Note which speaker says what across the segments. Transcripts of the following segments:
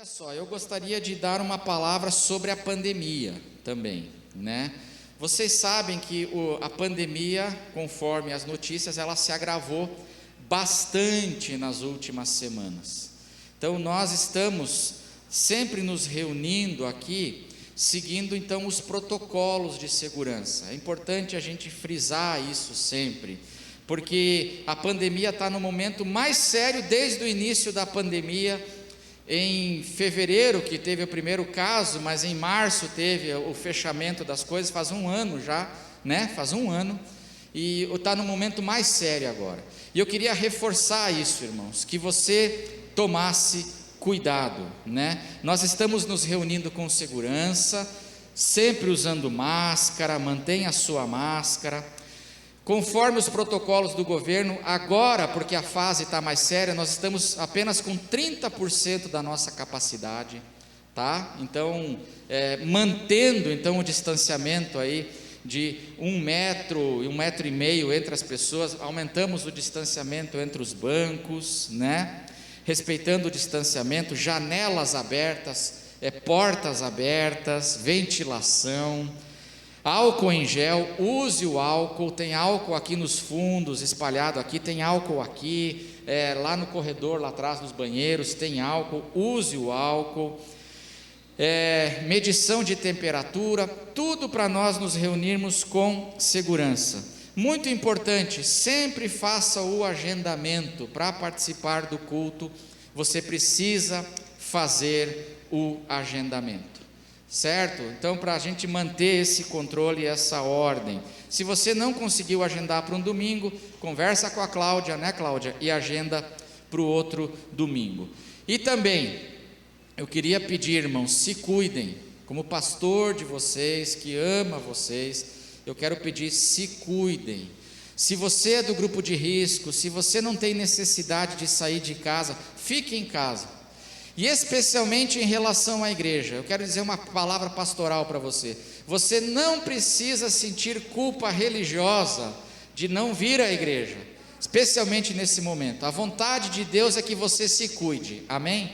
Speaker 1: Olha só, eu gostaria de dar uma palavra sobre a pandemia também, né? Vocês sabem que a pandemia, conforme as notícias, ela se agravou bastante nas últimas semanas. Então nós estamos sempre nos reunindo aqui, seguindo então os protocolos de segurança. É importante a gente frisar isso sempre, porque a pandemia está no momento mais sério desde o início da pandemia. Em fevereiro que teve o primeiro caso, mas em março teve o fechamento das coisas, faz um ano já, né? Faz um ano, e está no momento mais sério agora. E eu queria reforçar isso, irmãos, que você tomasse cuidado, né? Nós estamos nos reunindo com segurança, sempre usando máscara, mantenha a sua máscara. Conforme os protocolos do governo, agora, porque a fase está mais séria, nós estamos apenas com 30% da nossa capacidade, tá? Então, mantendo então o distanciamento aí de 1 metro e 1,5 metro entre as pessoas, aumentamos o distanciamento entre os bancos, né? Respeitando o distanciamento, janelas abertas, portas abertas, ventilação. Álcool em gel, use o álcool, tem álcool aqui nos fundos, espalhado aqui, tem álcool aqui, lá no corredor, lá atrás dos banheiros, tem álcool, use o álcool, medição de temperatura, tudo para nós nos reunirmos com segurança. Muito importante, sempre faça o agendamento. Para participar do culto, você precisa fazer o agendamento. Certo? Então, para a gente manter esse controle e essa ordem, se você não conseguiu agendar para um domingo, conversa com a Cláudia, né, Cláudia? E agenda para o outro domingo. E também, eu queria pedir, irmãos, se cuidem, como pastor de vocês, que ama vocês, eu quero pedir, se cuidem. Se você é do grupo de risco, se você não tem necessidade de sair de casa, fique em casa. E especialmente em relação à igreja, eu quero dizer uma palavra pastoral para você. Você não precisa sentir culpa religiosa de não vir à igreja, especialmente nesse momento. A vontade de Deus é que você se cuide, amém?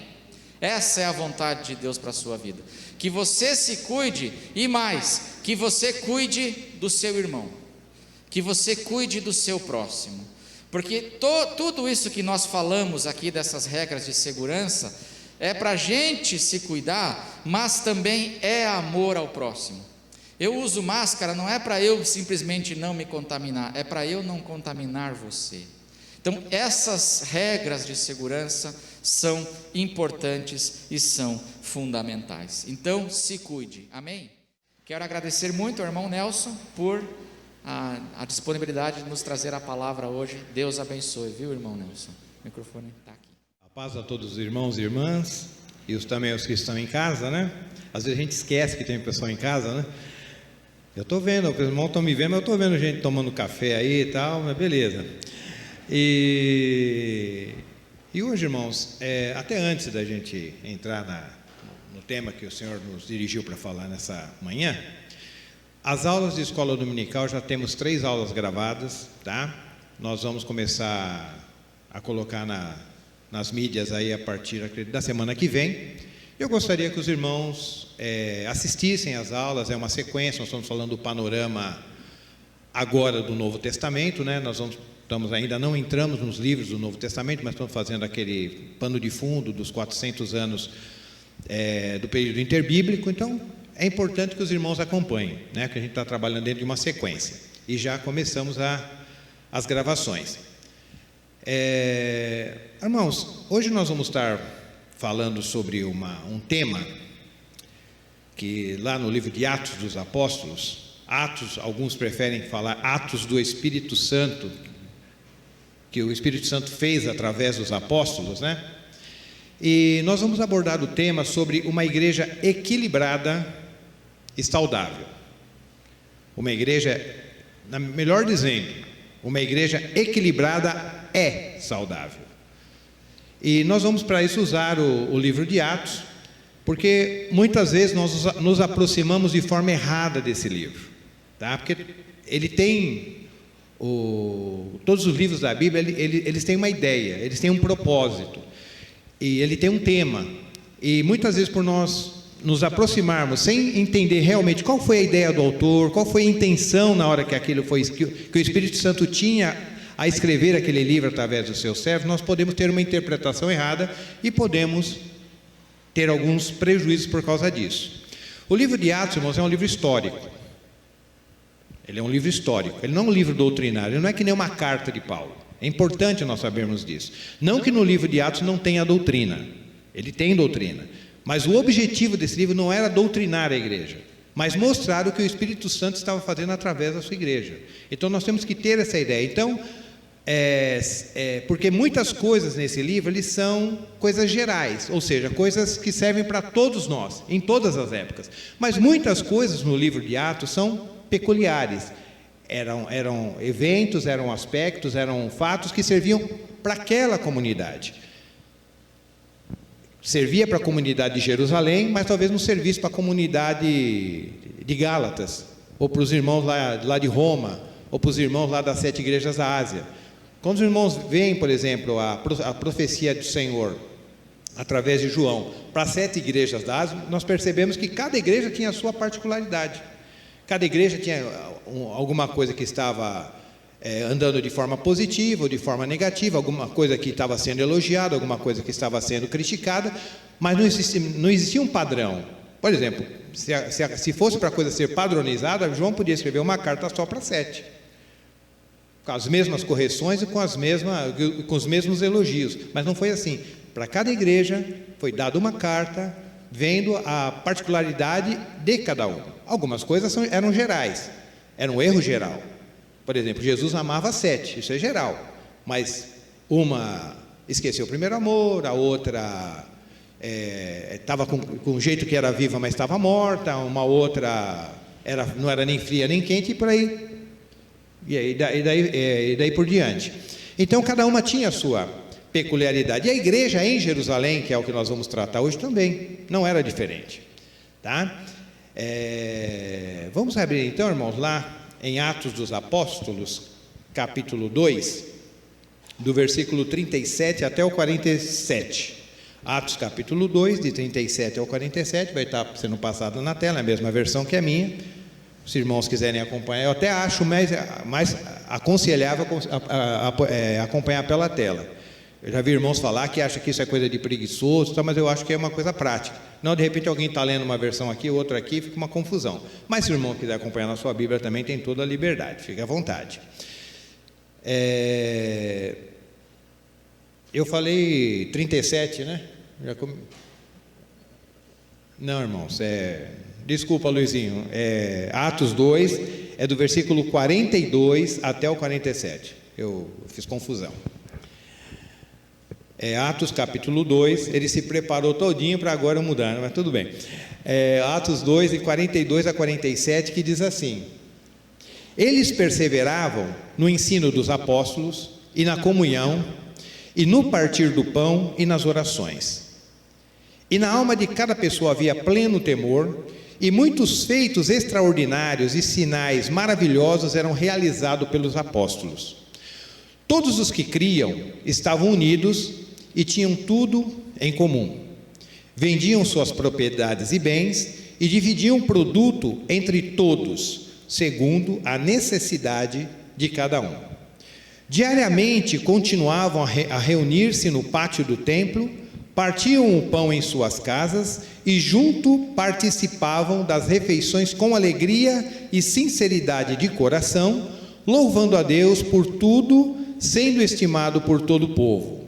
Speaker 1: Essa é a vontade de Deus para a sua vida, que você se cuide e mais, que você cuide do seu irmão, que você cuide do seu próximo, porque tudo isso que nós falamos aqui dessas regras de segurança, é para a gente se cuidar, mas também é amor ao próximo. Eu uso máscara, não é para eu simplesmente não me contaminar, é para eu não contaminar você. Então essas regras de segurança são importantes e são fundamentais. Então se cuide, amém? Quero agradecer muito ao irmão Nelson por a disponibilidade de nos trazer a palavra hoje. Deus abençoe, viu, irmão Nelson? O microfone está aqui.
Speaker 2: Paz a todos os irmãos e irmãs, e também os que estão em casa, né? Às vezes a gente esquece que tem pessoal em casa, né? Eu estou vendo, os irmãos estão me vendo, mas eu estou vendo gente tomando café aí e tal, mas beleza. E hoje, irmãos, até antes da gente entrar no tema que o Senhor nos dirigiu para falar nessa manhã, as aulas de escola dominical, já temos 3 aulas gravadas, tá? Nós vamos começar a colocar nas mídias aí a partir da semana que vem. Eu gostaria que os irmãos assistissem às aulas, é uma sequência, nós estamos falando do panorama agora do Novo Testamento, né? Ainda não entramos nos livros do Novo Testamento, mas estamos fazendo aquele pano de fundo dos 400 anos do período interbíblico. Então é importante que os irmãos acompanhem, né? Que a gente está trabalhando dentro de uma sequência, e já começamos as gravações. Irmãos, hoje nós vamos estar falando sobre um tema que lá no livro de Atos dos Apóstolos, alguns preferem falar Atos do Espírito Santo, que o Espírito Santo fez através dos apóstolos, né? E nós vamos abordar o tema sobre uma igreja equilibrada e saudável. Uma igreja, melhor dizendo, uma igreja equilibrada é saudável. E nós vamos para isso usar o livro de Atos, porque muitas vezes nós nos aproximamos de forma errada desse livro, tá? Porque ele tem todos os livros da Bíblia, eles têm uma ideia, eles têm um propósito, e ele tem um tema. E muitas vezes por nós nos aproximarmos sem entender realmente qual foi a ideia do autor, qual foi a intenção na hora que aquilo foi, que o Espírito Santo tinha a escrever aquele livro através dos seus servos, nós podemos ter uma interpretação errada e podemos ter alguns prejuízos por causa disso. O livro de Atos, irmãos, é um livro histórico. Ele é um livro histórico, ele não é um livro doutrinário, ele não é que nem uma carta de Paulo. É importante nós sabermos disso. Não que no livro de Atos não tenha doutrina, ele tem doutrina. Mas o objetivo desse livro não era doutrinar a igreja, mas mostrar o que o Espírito Santo estava fazendo através da sua igreja. Então nós temos que ter essa ideia. Então, porque muitas coisas nesse livro, eles são coisas gerais, ou seja, coisas que servem para todos nós, em todas as épocas. Mas muitas coisas no livro de Atos são peculiares. Eram eventos, eram aspectos, eram fatos que serviam para aquela comunidade. Servia para a comunidade de Jerusalém, mas talvez não servisse para a comunidade de Gálatas, ou para os irmãos lá de Roma, ou para os irmãos lá das 7 igrejas da Ásia. Quando os irmãos veem, por exemplo, a profecia do Senhor, através de João, para as 7 igrejas da Ásia, nós percebemos que cada igreja tinha a sua particularidade. Cada igreja tinha alguma coisa que estava andando de forma positiva ou de forma negativa, alguma coisa que estava sendo elogiada, alguma coisa que estava sendo criticada, mas não existia um padrão. Por exemplo, se fosse para a coisa ser padronizada, João podia escrever uma carta só para 7, com as mesmas correções e com os mesmos elogios, mas não foi assim. Para cada igreja foi dada uma carta, vendo a particularidade de cada um. Algumas coisas eram gerais, era um erro geral. Por exemplo, Jesus amava 7, isso é geral, mas uma esqueceu o primeiro amor, a outra estava com um jeito que era viva, mas estava morta, uma outra não era nem fria nem quente, e por aí, e daí por diante. Então, cada uma tinha a sua peculiaridade. E a igreja em Jerusalém, que é o que nós vamos tratar hoje, também não era diferente. Tá? Vamos abrir então, irmãos, lá em Atos dos Apóstolos, capítulo 2, do versículo 37 até o 47. Atos capítulo 2, de 37 ao 47, vai estar sendo passado na tela, é a mesma versão que a minha. Se os irmãos quiserem acompanhar, eu até acho mais aconselhável acompanhar pela tela. Eu já vi irmãos falar que acham que isso é coisa de preguiçoso, mas eu acho que é uma coisa prática. Não, de repente alguém está lendo uma versão aqui, outra aqui, fica uma confusão. Mas se o irmão quiser acompanhar na sua Bíblia, também tem toda a liberdade, fique à vontade. Eu falei 37, né? Não, irmãos, desculpa, Luizinho, Atos 2, é do versículo 42 até o 47. Eu fiz confusão. Atos capítulo 2, ele se preparou todinho para agora mudar, mas tudo bem. Atos 2, de 42 a 47, que diz assim: eles perseveravam no ensino dos apóstolos e na comunhão, e no partir do pão e nas orações. E na alma de cada pessoa havia pleno temor, e muitos feitos extraordinários e sinais maravilhosos eram realizados pelos apóstolos. Todos os que criam estavam unidos e tinham tudo em comum. Vendiam suas propriedades e bens e dividiam o produto entre todos, segundo a necessidade de cada um. Diariamente continuavam a reunir-se no pátio do templo, partiam o pão em suas casas e junto participavam das refeições com alegria e sinceridade de coração, louvando a Deus por tudo, sendo estimado por todo o povo.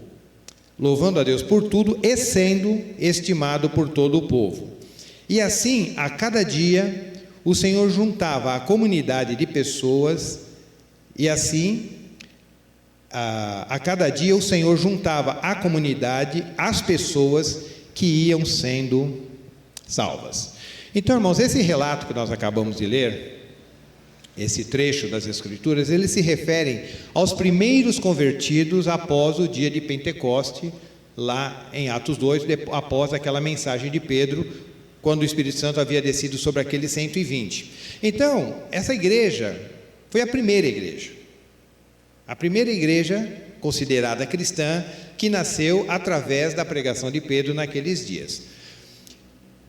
Speaker 2: Louvando a Deus por tudo e sendo estimado por todo o povo. E assim, a cada dia, o Senhor juntava a comunidade de pessoas, e assim, a cada dia o Senhor juntava a comunidade, as pessoas que iam sendo salvas. Então, irmãos, esse relato que nós acabamos de ler, esse trecho das Escrituras, eles se referem aos primeiros convertidos após o dia de Pentecoste, lá em Atos 2, após aquela mensagem de Pedro, quando o Espírito Santo havia descido sobre aqueles 120. Então, essa igreja foi a primeira igreja considerada cristã, que nasceu através da pregação de Pedro naqueles dias.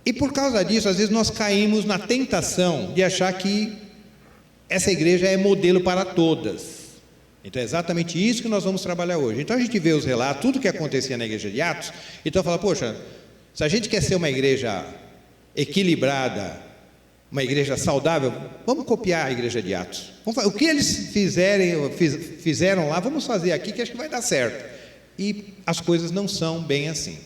Speaker 2: E por causa disso, às vezes nós caímos na tentação de achar que essa igreja é modelo para todas. Então é exatamente isso que nós vamos trabalhar hoje. Então a gente vê os relatos, tudo que acontecia na igreja de Atos, então fala, poxa, se a gente quer ser uma igreja equilibrada, uma igreja saudável, vamos copiar a igreja de Atos. O que eles fizeram lá, vamos fazer aqui que acho que vai dar certo. E as coisas não são bem assim.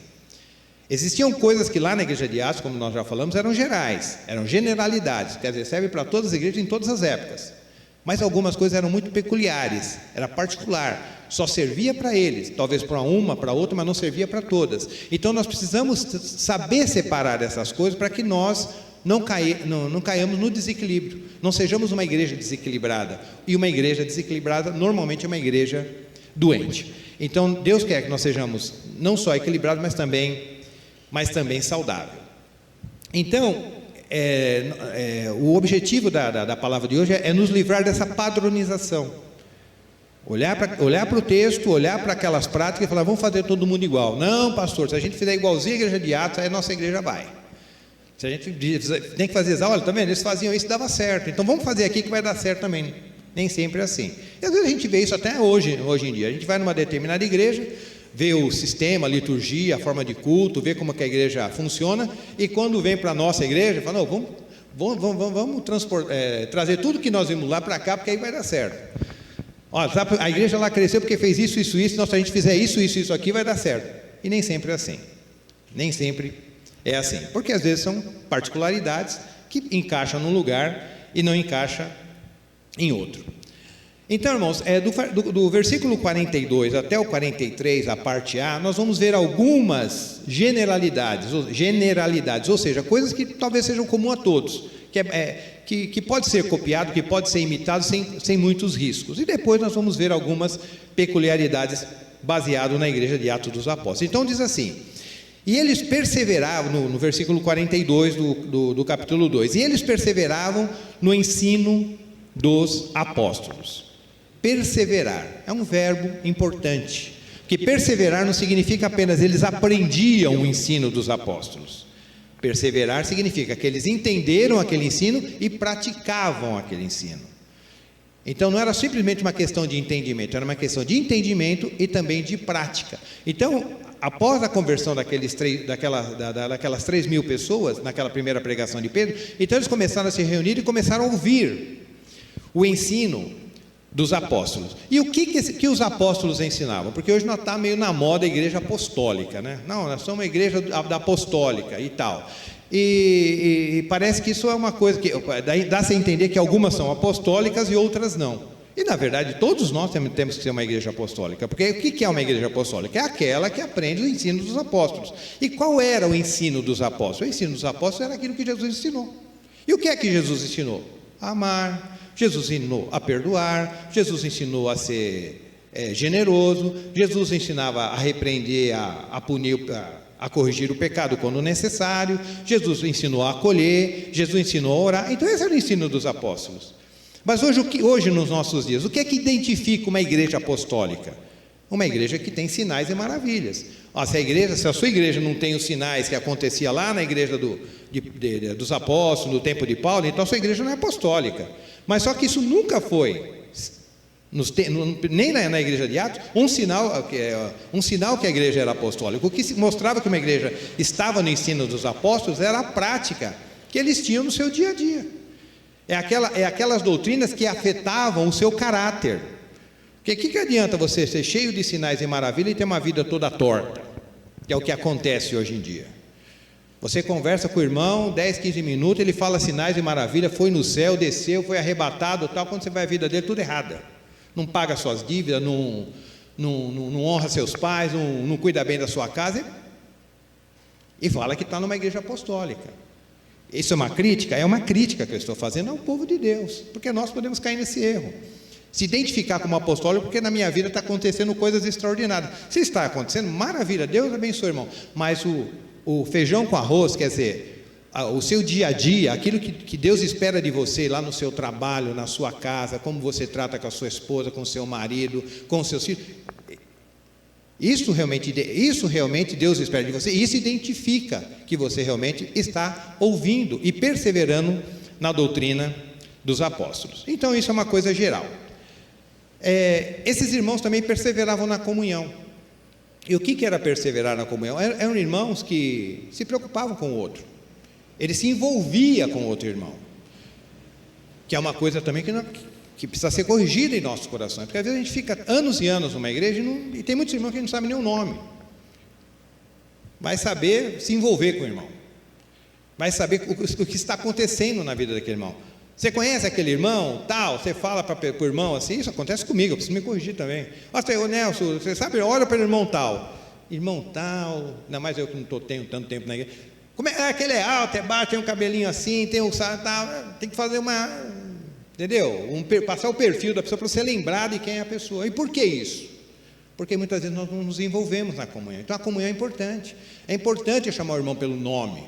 Speaker 2: Existiam coisas que lá na igreja de Atos, como nós já falamos, eram gerais, eram generalidades, quer dizer, serve para todas as igrejas em todas as épocas. Mas algumas coisas eram muito peculiares, era particular, só servia para eles, talvez para uma, para outra, mas não servia para todas. Então nós precisamos saber separar essas coisas para que nós não caiamos no desequilíbrio, não sejamos uma igreja desequilibrada. E uma igreja desequilibrada normalmente é uma igreja doente. Então Deus quer que nós sejamos não só equilibrados, mas também saudável. Então, o objetivo da palavra de hoje é nos livrar dessa padronização. Olhar para o texto, olhar para aquelas práticas e falar, vamos fazer todo mundo igual. Não, pastor, se a gente fizer igualzinho a igreja de Atos, aí a nossa igreja vai. Se a gente tem que fazer, olha, tá vendo? Eles faziam isso e dava certo. Então vamos fazer aqui que vai dar certo também. Nem sempre é assim. E às vezes a gente vê isso até hoje em dia. A gente vai numa determinada igreja, vê o sistema, a liturgia, a forma de culto, vê como que a igreja funciona, e quando vem para a nossa igreja, fala, não, vamos trazer tudo que nós vimos lá para cá, porque aí vai dar certo. Olha, a igreja lá cresceu porque fez isso, então se a gente fizer isso aqui, vai dar certo. E nem sempre é assim. Nem sempre é assim. Porque às vezes são particularidades que encaixam num lugar e não encaixa em outro. Então, irmãos, do versículo 42 até o 43, a parte A, nós vamos ver algumas generalidades, ou seja, coisas que talvez sejam comuns a todos, que pode ser copiado, que pode ser imitado sem muitos riscos. E depois nós vamos ver algumas peculiaridades baseadas na igreja de Atos dos Apóstolos. Então diz assim, e eles perseveravam, no versículo 42 do capítulo 2, e eles perseveravam no ensino dos apóstolos. Perseverar é um verbo importante, porque perseverar não significa apenas eles aprendiam o ensino dos apóstolos. Perseverar significa que eles entenderam aquele ensino e praticavam aquele ensino. Então não era simplesmente uma questão de entendimento, era uma questão de entendimento e também de prática. Então, após a conversão daquelas 3.000 pessoas, naquela primeira pregação de Pedro, então eles começaram a se reunir e começaram a ouvir o ensino dos apóstolos. E o que os apóstolos ensinavam? Porque hoje nós está meio na moda a igreja apostólica, né? Não, nós somos uma igreja da apostólica e tal. E parece que isso é uma coisa que dá-se a entender que algumas são apostólicas e outras não. E na verdade todos nós temos que ser uma igreja apostólica, porque o que é uma igreja apostólica? É aquela que aprende o ensino dos apóstolos. E qual era o ensino dos apóstolos? O ensino dos apóstolos era aquilo que Jesus ensinou. E o que é que Jesus ensinou? A amar. Jesus ensinou a perdoar, Jesus ensinou a ser generoso, Jesus ensinava a repreender, a punir, a corrigir o pecado quando necessário, Jesus ensinou a acolher, Jesus ensinou a orar. Então esse era o ensino dos apóstolos. Mas hoje nos nossos dias, o que é que identifica uma igreja apostólica? Uma igreja que tem sinais e maravilhas. Se a sua igreja não tem os sinais que acontecia lá na igreja dos apóstolos, no tempo de Paulo, então a sua igreja não é apostólica. Mas só que isso nunca foi, nem na igreja de Atos, um sinal que a igreja era apostólica. O que mostrava que uma igreja estava no ensino dos apóstolos era a prática que eles tinham no seu dia a dia. Aquelas doutrinas que afetavam o seu caráter. Porque o que adianta você ser cheio de sinais e maravilha e ter uma vida toda torta? Que é o que acontece hoje em dia. Você conversa com o irmão, 10, 15 minutos, ele fala sinais e maravilha, foi no céu, desceu, foi arrebatado, tal. Quando você vai a vida dele, tudo errada. Não paga suas dívidas, não honra seus pais, não cuida bem da sua casa. E fala que está numa igreja apostólica. Isso é uma crítica? É uma crítica que eu estou fazendo ao povo de Deus, porque nós podemos cair nesse erro. Se identificar como apostólico, porque na minha vida está acontecendo coisas extraordinárias. Se está acontecendo, maravilha, Deus abençoe, irmão. Mas o feijão com arroz, quer dizer, o seu dia a dia, aquilo que Deus espera de você lá no seu trabalho, na sua casa, como você trata com a sua esposa, com o seu marido, com os seus filhos, Isso realmente Deus espera de você. Isso identifica que você realmente está ouvindo e perseverando na doutrina dos apóstolos. Então isso é uma coisa geral. Esses irmãos também perseveravam na comunhão. E o que era perseverar na comunhão? Eram irmãos que se preocupavam com o outro. Ele se envolvia com o outro irmão. Que é uma coisa também que precisa ser corrigida em nossos corações. Porque às vezes a gente fica anos e anos numa igreja e tem muitos irmãos que não sabem nem o nome. Vai saber se envolver com o irmão. Vai saber o que está acontecendo na vida daquele irmão. Você conhece aquele irmão, tal, você fala para o irmão assim, isso acontece comigo, eu preciso me corrigir também. Ô Nelson, você sabe, olha para o irmão tal. Irmão tal, ainda mais eu que não tenho tanto tempo na igreja. Como aquele é alto, é baixo, tem um cabelinho assim, tem um tal, tem que fazer entendeu? Passar o perfil da pessoa para você lembrar de quem é a pessoa. E por que isso? Porque muitas vezes nós não nos envolvemos na comunhão. Então a comunhão é importante. É importante chamar o irmão pelo nome,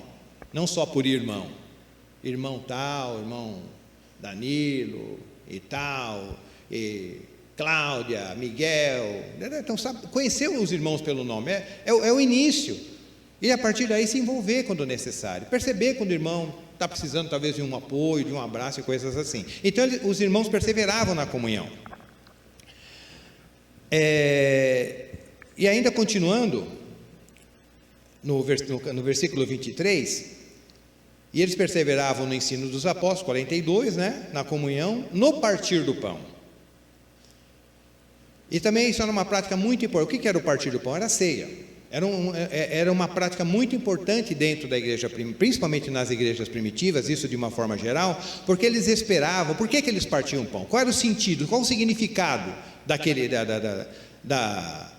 Speaker 2: não só por irmão. Irmão tal, irmão Danilo e tal, e Cláudia, Miguel. Então, sabe, conhecer os irmãos pelo nome é o início. E a partir daí se envolver quando necessário. Perceber quando o irmão está precisando talvez de um apoio, de um abraço e coisas assim. Então os irmãos perseveravam na comunhão. E ainda continuando, no versículo 23... E eles perseveravam no ensino dos apóstolos, 42, né? Na comunhão, no partir do pão. E também isso era uma prática muito importante. O que era o partir do pão? Era a ceia. Era uma prática muito importante dentro da igreja, principalmente nas igrejas primitivas, isso de uma forma geral, porque eles esperavam. Por que eles partiam o pão? Qual era o sentido? Qual o significado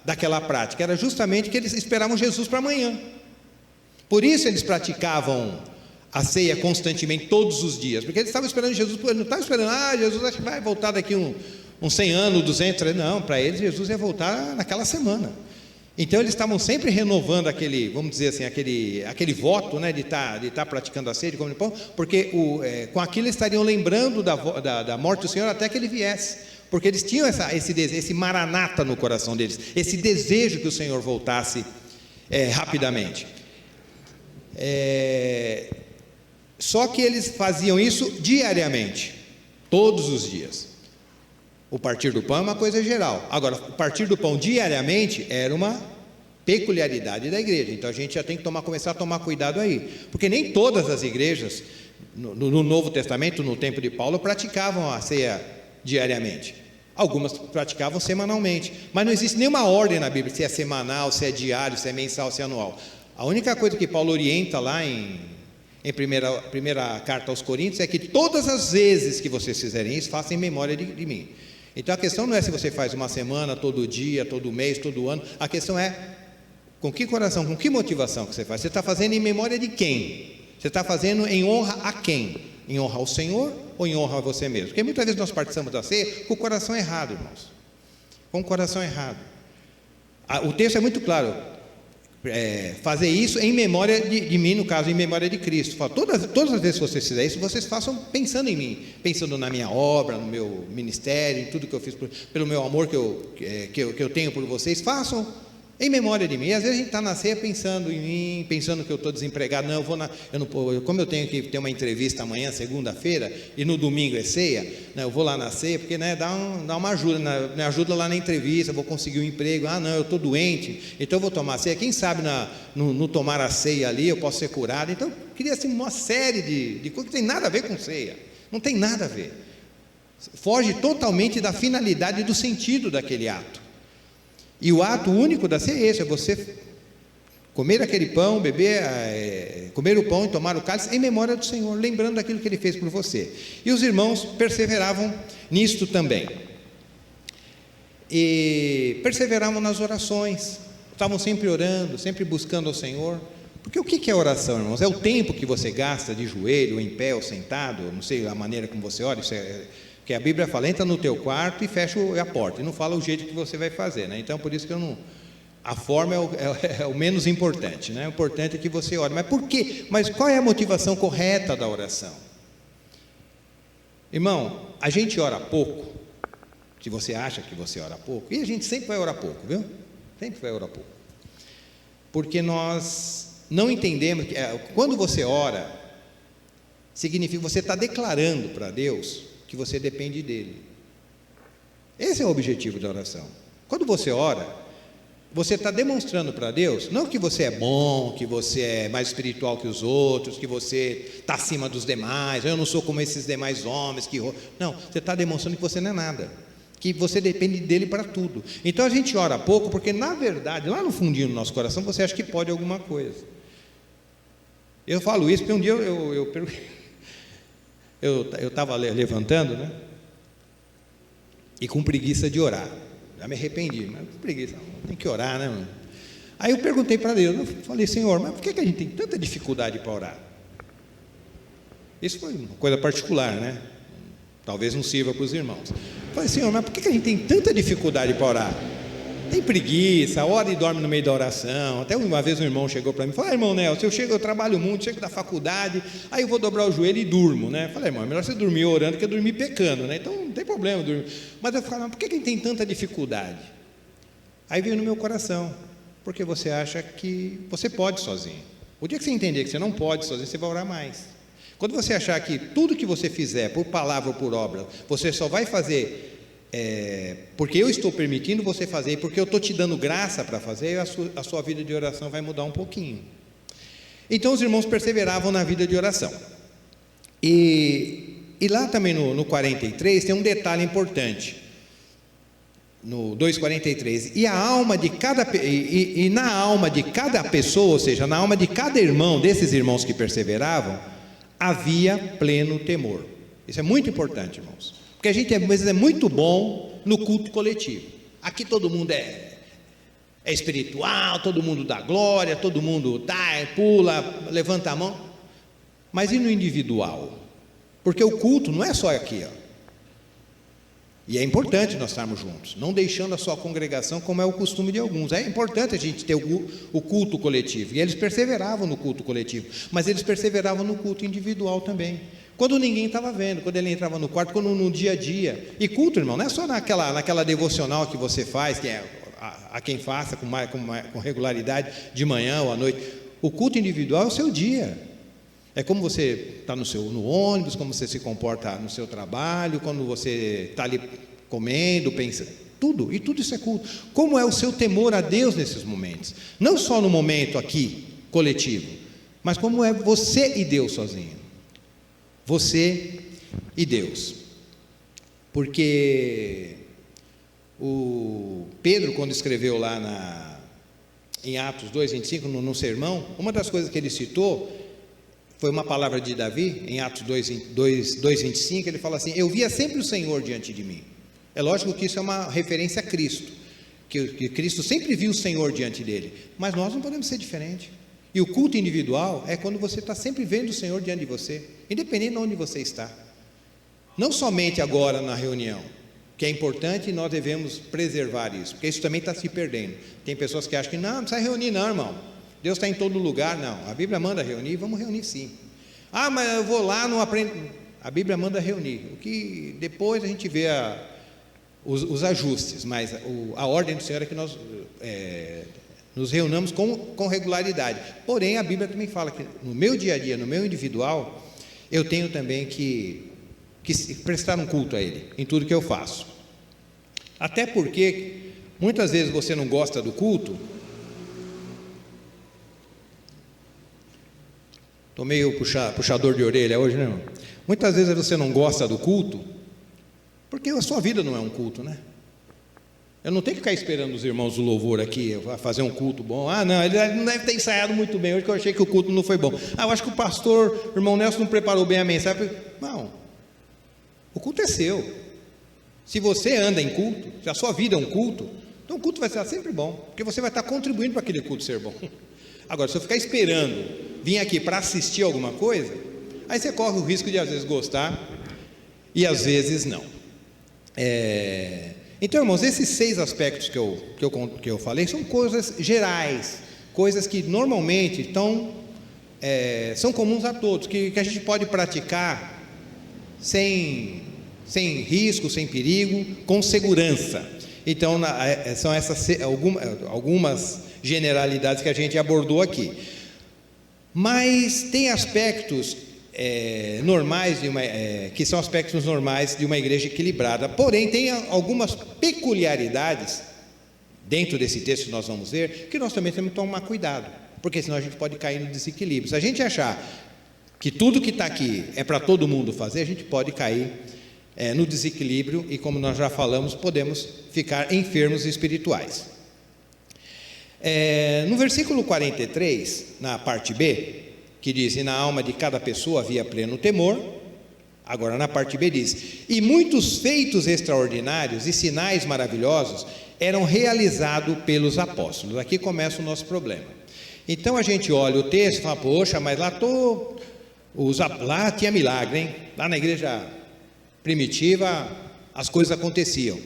Speaker 2: daquela prática? Era justamente que eles esperavam Jesus para amanhã. Por isso eles praticavam a ceia constantemente, todos os dias, porque eles estavam esperando Jesus. Ele não estava esperando, Jesus acho que vai voltar daqui uns 100 anos, 200, não, para eles Jesus ia voltar naquela semana. Então eles estavam sempre renovando aquele, vamos dizer assim, aquele voto, né, de estar praticando a ceia, de comer pão, porque com aquilo eles estariam lembrando da morte do Senhor até que Ele viesse, porque eles tinham esse maranata no coração deles, esse desejo que o Senhor voltasse rapidamente. Só que eles faziam isso diariamente, todos os dias. O partir do pão é uma coisa geral. Agora, o partir do pão diariamente era uma peculiaridade da igreja. Então a gente já tem que começar a tomar cuidado aí, porque nem todas as igrejas no Novo Testamento, no tempo de Paulo, praticavam a ceia diariamente. Algumas praticavam semanalmente, mas não existe nenhuma ordem na Bíblia se é semanal, se é diário, se é mensal, se é anual. A única coisa que Paulo orienta lá em primeira carta aos Coríntios é que todas as vezes que vocês fizerem isso, façam em memória de mim. Então a questão não é se você faz uma semana, todo dia, todo mês, todo ano. A questão é com que coração, com que motivação que você faz. Você está fazendo em memória de quem? Você está fazendo em honra a quem? Em honra ao Senhor ou em honra a você mesmo? Porque muitas vezes nós participamos da ceia com o coração errado, irmãos. Com o coração errado. O texto é muito claro. Fazer isso em memória de mim, no caso, em memória de Cristo. Fala, todas as vezes que vocês fizerem isso, vocês façam pensando em mim, pensando na minha obra, no meu ministério, em tudo que eu fiz, pelo meu amor que eu tenho por vocês. Façam em memória de mim. E às vezes a gente está na ceia pensando em mim, pensando que eu estou desempregado. Não, como eu tenho que ter uma entrevista amanhã, segunda-feira, e no domingo é ceia, né, eu vou lá na ceia, porque dá uma ajuda, me ajuda lá na entrevista, vou conseguir um emprego. Não, eu estou doente, então eu vou tomar a ceia. Quem sabe no tomar a ceia ali eu posso ser curado. Então eu queria assim, uma série de coisas que não tem nada a ver com ceia. Não tem nada a ver. Foge totalmente da finalidade e do sentido daquele ato. E o ato único da ceia é esse: é você comer aquele pão, comer o pão e tomar o cálice em memória do Senhor, lembrando daquilo que Ele fez por você. E os irmãos perseveravam nisto também. E perseveravam nas orações, estavam sempre orando, sempre buscando ao Senhor. Porque o que é oração, irmãos? É o tempo que você gasta de joelho, ou em pé, ou sentado, não sei a maneira como você ora, que a Bíblia fala, entra no teu quarto e fecha a porta, e não fala o jeito que você vai fazer, né? Então por isso que a forma é o menos importante, né? O importante é que você ore. Mas por quê? Mas qual é a motivação correta da oração? Irmão, a gente ora pouco, se você acha que você ora pouco, e a gente sempre vai orar pouco, viu? Sempre vai orar pouco. Porque nós não entendemos que quando você ora, significa que você está declarando para Deus que você depende dele. Esse é o objetivo da oração. Quando você ora, você está demonstrando para Deus, não que você é bom, que você é mais espiritual que os outros, que você está acima dos demais, eu não sou como esses demais homens, não, você está demonstrando que você não é nada, que você depende dele para tudo. Então a gente ora pouco, porque na verdade, lá no fundinho do nosso coração, você acha que pode alguma coisa. Eu falo isso porque um dia eu estava levantando, né? E com preguiça de orar. Já me arrependi, mas com preguiça, tem que orar, né, mano? Aí eu perguntei para Deus, eu falei, Senhor, mas por que a gente tem tanta dificuldade para orar? Isso foi uma coisa particular, né? Talvez não sirva para os irmãos. Eu falei, Senhor, mas por que a gente tem tanta dificuldade para orar? Tem preguiça, ora e dorme no meio da oração. Até uma vez um irmão chegou para mim e falou, irmão Nelson, eu trabalho muito, chego da faculdade, aí eu vou dobrar o joelho e durmo, né? Eu falei, irmão, é melhor você dormir orando que dormir pecando, né? Então não tem problema dormir. Mas eu falei, mas por que a gente tem tanta dificuldade? Aí veio no meu coração, porque você acha que você pode sozinho. O dia que você entender que você não pode sozinho, você vai orar mais. Quando você achar que tudo que você fizer, por palavra ou por obra, você só vai fazer porque eu estou permitindo você fazer, porque eu estou te dando graça para fazer, a sua vida de oração vai mudar um pouquinho. Então os irmãos perseveravam na vida de oração. E lá também no 43 tem um detalhe importante. No 2,43, e na alma de cada pessoa, ou seja, na alma de cada irmão, desses irmãos que perseveravam, havia pleno temor. Isso é muito importante, irmãos, porque a gente às vezes é muito bom no culto coletivo. Aqui todo mundo é espiritual, todo mundo dá glória, todo mundo pula, levanta a mão, mas e no individual? Porque o culto não é só aqui, ó. E é importante nós estarmos juntos, não deixando a sua congregação como é o costume de alguns. É importante a gente ter o culto coletivo, e eles perseveravam no culto coletivo, mas eles perseveravam no culto individual também, quando ninguém estava vendo, quando ele entrava no quarto, quando no dia a dia. E culto, irmão, não é só naquela devocional que você faz, que é a quem faça com regularidade, de manhã ou à noite. O culto individual é o seu dia. É como você está no ônibus, como você se comporta no seu trabalho, quando você está ali comendo, pensando, tudo, e tudo isso é culto. Como é o seu temor a Deus nesses momentos? Não só no momento aqui, coletivo, mas como é você e Deus sozinho. Você e Deus. Porque o Pedro, quando escreveu lá em Atos 2,25, no sermão, uma das coisas que ele citou foi uma palavra de Davi, em Atos 2,25, ele fala assim, eu via sempre o Senhor diante de mim. É lógico que isso é uma referência a Cristo, que Cristo sempre viu o Senhor diante dele, mas nós não podemos ser diferente. E o culto individual é quando você está sempre vendo o Senhor diante de você, independente de onde você está. Não somente agora na reunião, que é importante e nós devemos preservar isso, porque isso também está se perdendo. Tem pessoas que acham que não precisa reunir não, irmão. Deus está em todo lugar. Não, a Bíblia manda reunir, vamos reunir sim. Ah, mas eu vou lá, não aprendo. A Bíblia manda reunir, o que depois a gente vê os ajustes, mas a ordem do Senhor é que nós nos reunamos com regularidade. Porém, a Bíblia também fala que no meu dia a dia, no meu individual, eu tenho também que prestar um culto a Ele, em tudo que eu faço. Até porque, muitas vezes você não gosta do culto. Estou meio puxador de orelha hoje, né, irmão? Muitas vezes você não gosta do culto, porque a sua vida não é um culto, né? Eu não tenho que ficar esperando os irmãos do louvor aqui, fazer um culto bom. Ah, não, ele não deve ter ensaiado muito bem hoje, que eu achei que o culto não foi bom. Ah, eu acho que o pastor, o irmão Nelson, não preparou bem a mensagem. Não, o culto é seu. Se você anda em culto, se a sua vida é um culto, então o culto vai ser sempre bom, porque você vai estar contribuindo para aquele culto ser bom. Agora, se eu ficar esperando vir aqui para assistir alguma coisa, aí você corre o risco de às vezes gostar e às vezes não. Então, irmãos, esses 6 aspectos que eu falei são coisas gerais, coisas que normalmente são comuns a todos, que a gente pode praticar sem risco, sem perigo, com segurança. Então, são essas algumas generalidades que a gente abordou aqui. Mas tem aspectos normais, que são aspectos normais de uma igreja equilibrada. Porém, tem algumas peculiaridades dentro desse texto que nós vamos ver, que nós também temos que tomar cuidado, porque senão a gente pode cair no desequilíbrio. Se a gente achar que tudo que está aqui é para todo mundo fazer, a gente pode cair no desequilíbrio e, como nós já falamos, podemos ficar enfermos espirituais. No versículo 43, na parte B, que diz: e na alma de cada pessoa havia pleno temor. Agora na parte B diz: e muitos feitos extraordinários e sinais maravilhosos eram realizados pelos apóstolos. Aqui começa o nosso problema. Então a gente olha o texto e fala: poxa, mas lá tinha milagre, hein? Lá na igreja primitiva as coisas aconteciam.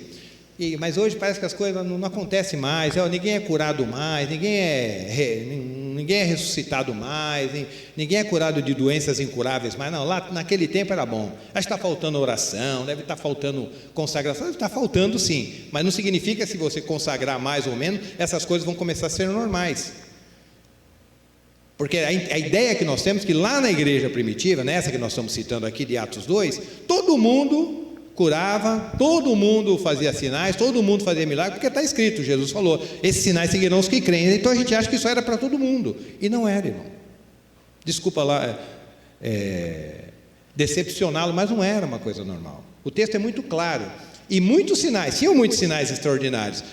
Speaker 2: Mas hoje parece que as coisas não acontecem mais, ninguém é curado mais, ninguém é ressuscitado mais, ninguém é curado de doenças incuráveis mais. Não, lá naquele tempo era bom. Acho que está faltando oração, deve estar faltando consagração, deve estar faltando sim, mas não significa que se você consagrar mais ou menos, essas coisas vão começar a ser normais. Porque a ideia que nós temos é que lá na igreja primitiva, nessa que nós estamos citando aqui de Atos 2, todo mundo curava, todo mundo fazia sinais, todo mundo fazia milagres, porque está escrito, Jesus falou: esses sinais seguirão os que creem. Então a gente acha que isso era para todo mundo, e não era, irmão. Desculpa lá decepcioná-lo, mas não era uma coisa normal. O texto é muito claro, e muitos sinais, tinham muitos sinais extraordinários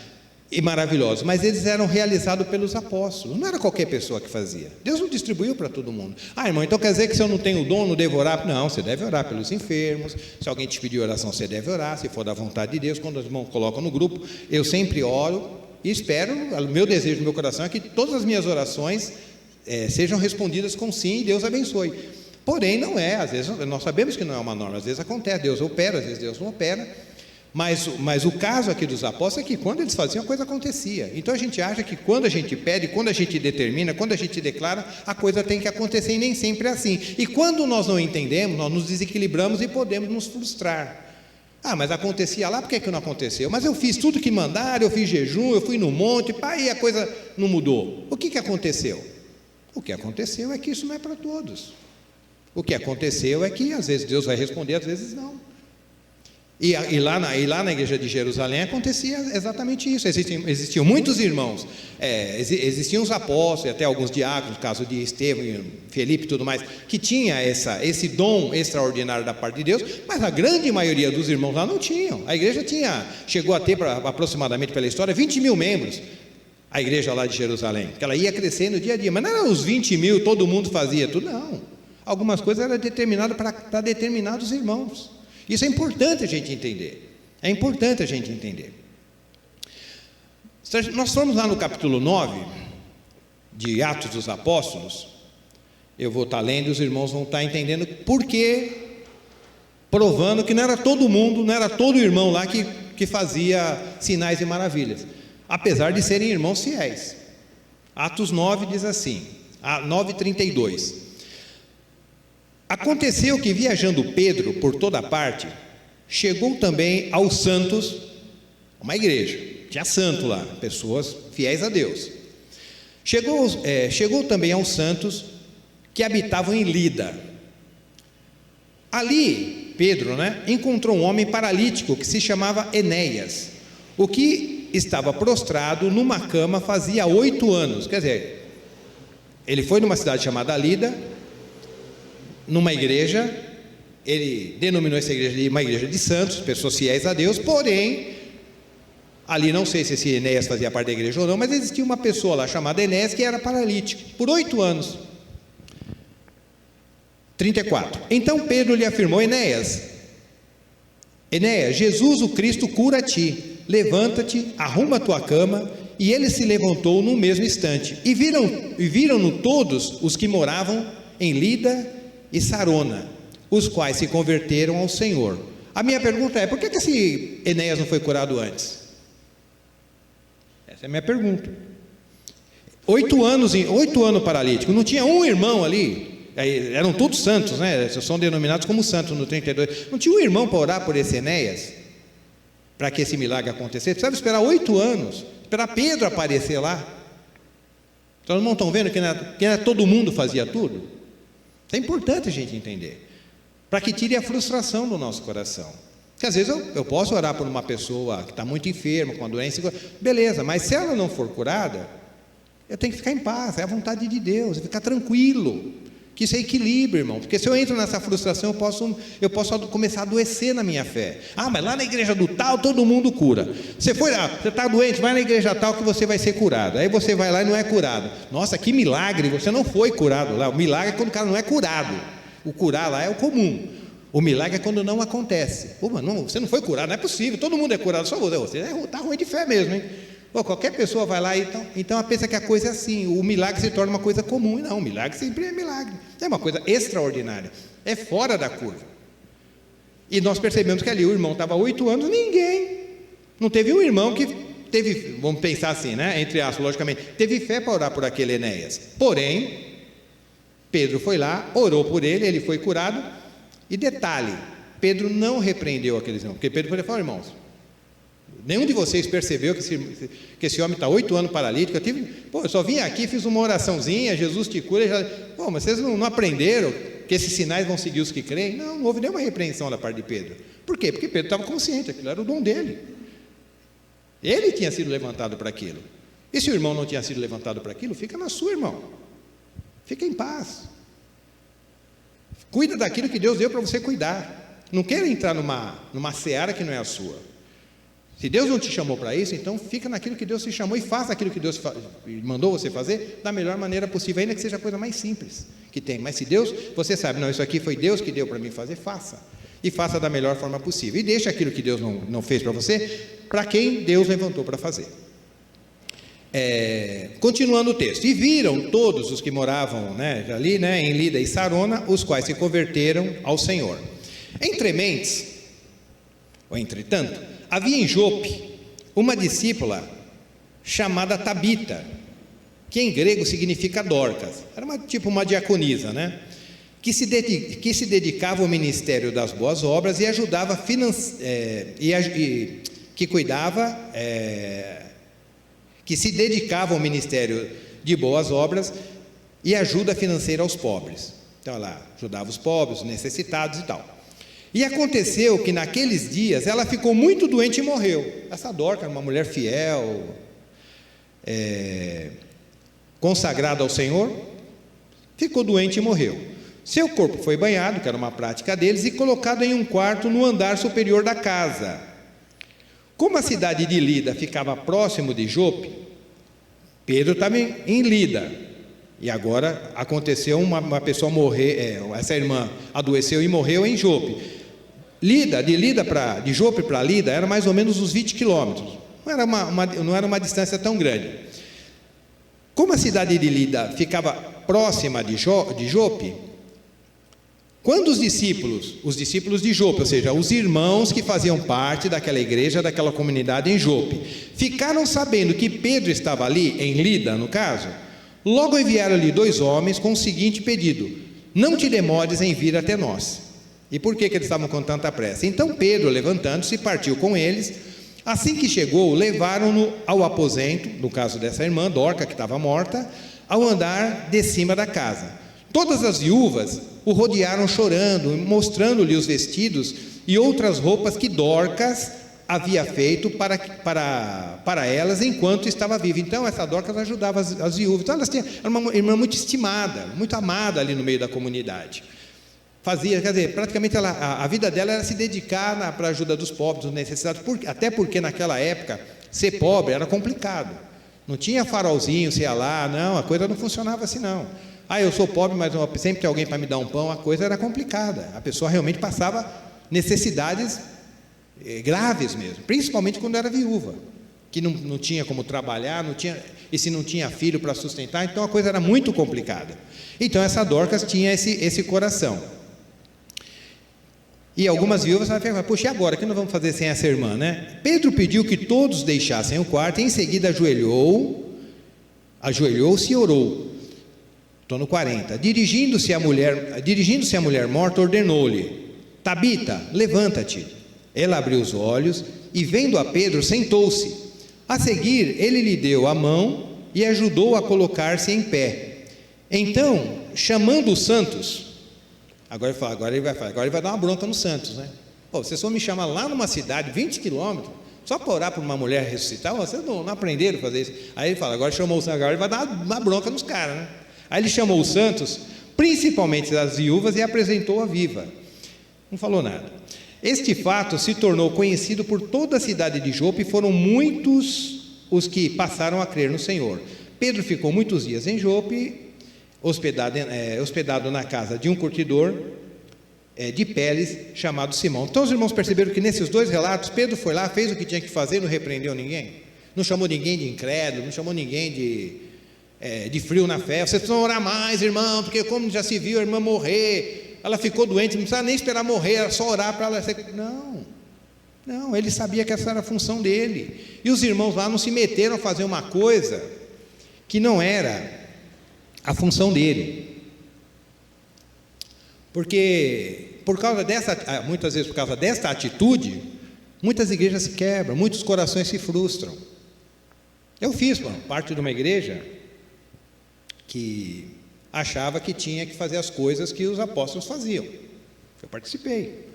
Speaker 2: e maravilhosos, mas eles eram realizados pelos apóstolos, não era qualquer pessoa que fazia. Deus não distribuiu para todo mundo. Irmão, então quer dizer que se eu não tenho o dom, não devo orar? Não, você deve orar pelos enfermos. Se alguém te pedir oração, você deve orar, se for da vontade de Deus. Quando os irmãos colocam no grupo, eu sempre oro e espero, o meu desejo do meu coração é que todas as minhas orações sejam respondidas com sim, e Deus abençoe. Porém, não é, às vezes nós sabemos que não é uma norma, às vezes acontece, Deus opera, às vezes Deus não opera. Mas o caso aqui dos apóstolos é que quando eles faziam, a coisa acontecia. Então a gente acha que quando a gente pede, quando a gente determina, quando a gente declara, a coisa tem que acontecer, e nem sempre é assim. E quando nós não entendemos, nós nos desequilibramos e podemos nos frustrar. Mas acontecia lá, por que não aconteceu? Mas eu fiz tudo que mandaram, eu fiz jejum, eu fui no monte, e a coisa não mudou. O que aconteceu? O que aconteceu é que isso não é para todos. O que aconteceu é que às vezes Deus vai responder, às vezes não. E lá na igreja de Jerusalém acontecia exatamente isso. Existiam muitos irmãos, existiam os apóstolos e até alguns diáconos, no caso de Estevão, Felipe e tudo mais, que tinha esse dom extraordinário da parte de Deus, mas a grande maioria dos irmãos lá não tinham. A igreja chegou a ter aproximadamente, pela história, 20 mil membros, a igreja lá de Jerusalém, que ela ia crescendo dia a dia, mas não eram os 20 mil, todo mundo fazia tudo, não. Algumas coisas eram determinadas para determinados irmãos. Isso é importante a gente entender. É importante a gente entender. Se nós formos lá no capítulo 9 de Atos dos Apóstolos, eu vou estar lendo e os irmãos vão estar entendendo por que, provando que não era todo mundo, não era todo irmão lá que fazia sinais e maravilhas, apesar de serem irmãos fiéis. Atos 9 diz assim, 9:32. Aconteceu que, viajando Pedro por toda parte, chegou também aos santos, uma igreja, tinha santo lá, pessoas fiéis a Deus. Chegou também aos santos que habitavam em Lida. Ali, Pedro, encontrou um homem paralítico que se chamava Enéas, o que estava prostrado numa cama fazia 8 anos. Quer dizer, ele foi numa cidade chamada Lida, numa igreja, ele denominou essa igreja de uma igreja de santos, pessoas fiéis a Deus, porém, ali não sei se esse Enéas fazia parte da igreja ou não, mas existia uma pessoa lá chamada Enéas que era paralítico, por 8 anos. 34. Então Pedro lhe afirmou: Enéas, Jesus o Cristo cura-te, levanta-te, arruma a tua cama. E ele se levantou no mesmo instante, e viram-no todos os que moravam em Lida e Sarona, os quais se converteram ao Senhor. A minha pergunta é: por que esse Enéas não foi curado antes? Essa é a minha pergunta. 8 anos paralítico, não tinha um irmão ali, eram todos santos, são denominados como santos no 32, não tinha um irmão para orar por esse Enéas? para que esse milagre acontecesse. Precisava esperar 8 anos, esperar Pedro aparecer lá. Então, os irmãos estão vendo que não é todo mundo fazia tudo? Isso é importante a gente entender, para que tire a frustração do nosso coração. Porque às vezes eu posso orar por uma pessoa que está muito enferma, com uma doença, beleza, mas se ela não for curada, eu tenho que ficar em paz, é a vontade de Deus, ficar tranquilo, que isso é equilíbrio, irmão, porque se eu entro nessa frustração, eu posso começar a adoecer na minha fé. Mas lá na igreja do tal, todo mundo cura. Você foi lá, você está doente, vai na igreja tal que você vai ser curado. Aí você vai lá e não é curado. Nossa, que milagre, você não foi curado lá. O milagre é quando o cara não é curado. O curar lá é o comum. O milagre é quando não acontece. Não, você não foi curado, não é possível, todo mundo é curado, só você está ruim de fé mesmo, hein? Qualquer pessoa vai lá e então pensa que a coisa é assim, o milagre se torna uma coisa comum. E não, o milagre sempre é milagre, é uma coisa extraordinária, é fora da curva. E nós percebemos que ali o irmão estava há 8 anos, não teve um irmão que teve, vamos pensar assim, né? Entre aspas, logicamente, teve fé para orar por aquele Enéas. Porém, Pedro foi lá, orou por ele, ele foi curado. E detalhe, Pedro não repreendeu aqueles irmãos, porque Pedro falou: irmãos, nenhum de vocês percebeu que esse homem está 8 anos paralítico? Eu só vim aqui, fiz uma oraçãozinha, Jesus te cura. Mas vocês não aprenderam que esses sinais vão seguir os que creem? Não houve nenhuma repreensão da parte de Pedro. Por quê? Porque Pedro estava consciente, aquilo era o dom dele. Ele tinha sido levantado para aquilo. E se o irmão não tinha sido levantado para aquilo, fica na sua, irmão. Fica em paz. Cuida daquilo que Deus deu para você cuidar. Não queira entrar numa seara que não é a sua. Se Deus não te chamou para isso, então fica naquilo que Deus te chamou e faça aquilo que Deus mandou você fazer da melhor maneira possível, ainda que seja a coisa mais simples que tem. Mas se Deus, você sabe, não, isso aqui foi Deus que deu para mim fazer, faça. E faça da melhor forma possível. E deixa aquilo que Deus não fez para você, para quem Deus levantou para fazer. Continuando o texto. E viram todos os que moravam ali em Lida e Sarona, os quais se converteram ao Senhor. Entretanto, havia em Jope uma discípula chamada Tabita, que em grego significa Dorcas. Era uma diaconisa, que se dedicava ao ministério das boas obras e ajudava que se dedicava ao ministério de boas obras e ajuda financeira aos pobres. Então ela ajudava os pobres, os necessitados e tal. E aconteceu que naqueles dias ela ficou muito doente e morreu. Essa Dorca era uma mulher fiel, consagrada ao Senhor, ficou doente e morreu. Seu corpo foi banhado, que era uma prática deles, e colocado em um quarto no andar superior da casa. Como a cidade de Lida ficava próximo de Jope, Pedro estava em Lida, e agora aconteceu uma pessoa morrer, essa irmã adoeceu e morreu em Jope. De Jope para Lida era mais ou menos uns 20 quilômetros, não era uma distância tão grande. Como a cidade de Lida ficava próxima de Jope, quando os discípulos de Jope, ou seja, os irmãos que faziam parte daquela igreja, daquela comunidade em Jope, ficaram sabendo que Pedro estava ali, em Lida, no caso, logo enviaram-lhe 2 homens com o seguinte pedido: não te demores em vir até nós. E por que eles estavam com tanta pressa? Então Pedro, levantando-se, partiu com eles. Assim que chegou, levaram-no ao aposento, no caso dessa irmã, Dorca, que estava morta, ao andar de cima da casa. Todas as viúvas o rodearam chorando, mostrando-lhe os vestidos e outras roupas que Dorcas havia feito para elas enquanto estava viva. Então essa Dorcas ajudava as viúvas. Então era uma irmã muito estimada, muito amada ali no meio da comunidade. Praticamente a vida dela era se dedicar para a ajuda dos pobres, dos necessitados, até porque naquela época ser pobre era complicado. Não tinha farolzinho, você ia lá, não, a coisa não funcionava assim não. Eu sou pobre, mas sempre tem alguém para me dar um pão. A coisa era complicada, a pessoa realmente passava necessidades graves mesmo, principalmente quando era viúva, que não tinha como trabalhar, e se não tinha filho para sustentar, então a coisa era muito complicada. Então essa Dorcas tinha esse coração. E algumas viúvas falaram: puxa, e agora? O que nós vamos fazer sem essa irmã, Pedro pediu que todos deixassem o quarto, e em seguida ajoelhou-se e orou. Estou no 40. Dirigindo-se à mulher morta, ordenou-lhe: Tabita, levanta-te. Ela abriu os olhos e vendo a Pedro, sentou-se. A seguir, ele lhe deu a mão e ajudou a colocar-se em pé. Então, chamando os santos, agora ele vai dar uma bronca nos santos, né? Pô, vocês vão me chamar lá numa cidade, 20 quilômetros, só para orar por uma mulher ressuscitar? Vocês não aprenderam a fazer isso. Aí ele fala, agora chamou os santos, agora ele vai dar uma bronca nos caras, né? Aí ele chamou os santos, principalmente as viúvas, e apresentou a viva. Não falou nada. Este fato se tornou conhecido por toda a cidade de Jope, e foram muitos os que passaram a crer no Senhor. Pedro ficou muitos dias em Jope, hospedado na casa de um curtidor de peles, chamado Simão. Então os irmãos perceberam que nesses dois relatos, Pedro foi lá, fez o que tinha que fazer, não repreendeu ninguém, não chamou ninguém de incrédulo, não chamou ninguém de frio na fé. Vocês precisam orar mais, irmão, porque como já se viu a irmã morrer, ela ficou doente, não precisava nem esperar morrer, era só orar para ela. Não, ele sabia que essa era a função dele, e os irmãos lá não se meteram a fazer uma coisa que não era a função dele, porque muitas vezes por causa desta atitude, muitas igrejas se quebram, muitos corações se frustram. Eu fiz parte de uma igreja que achava que tinha que fazer as coisas que os apóstolos faziam. Eu participei,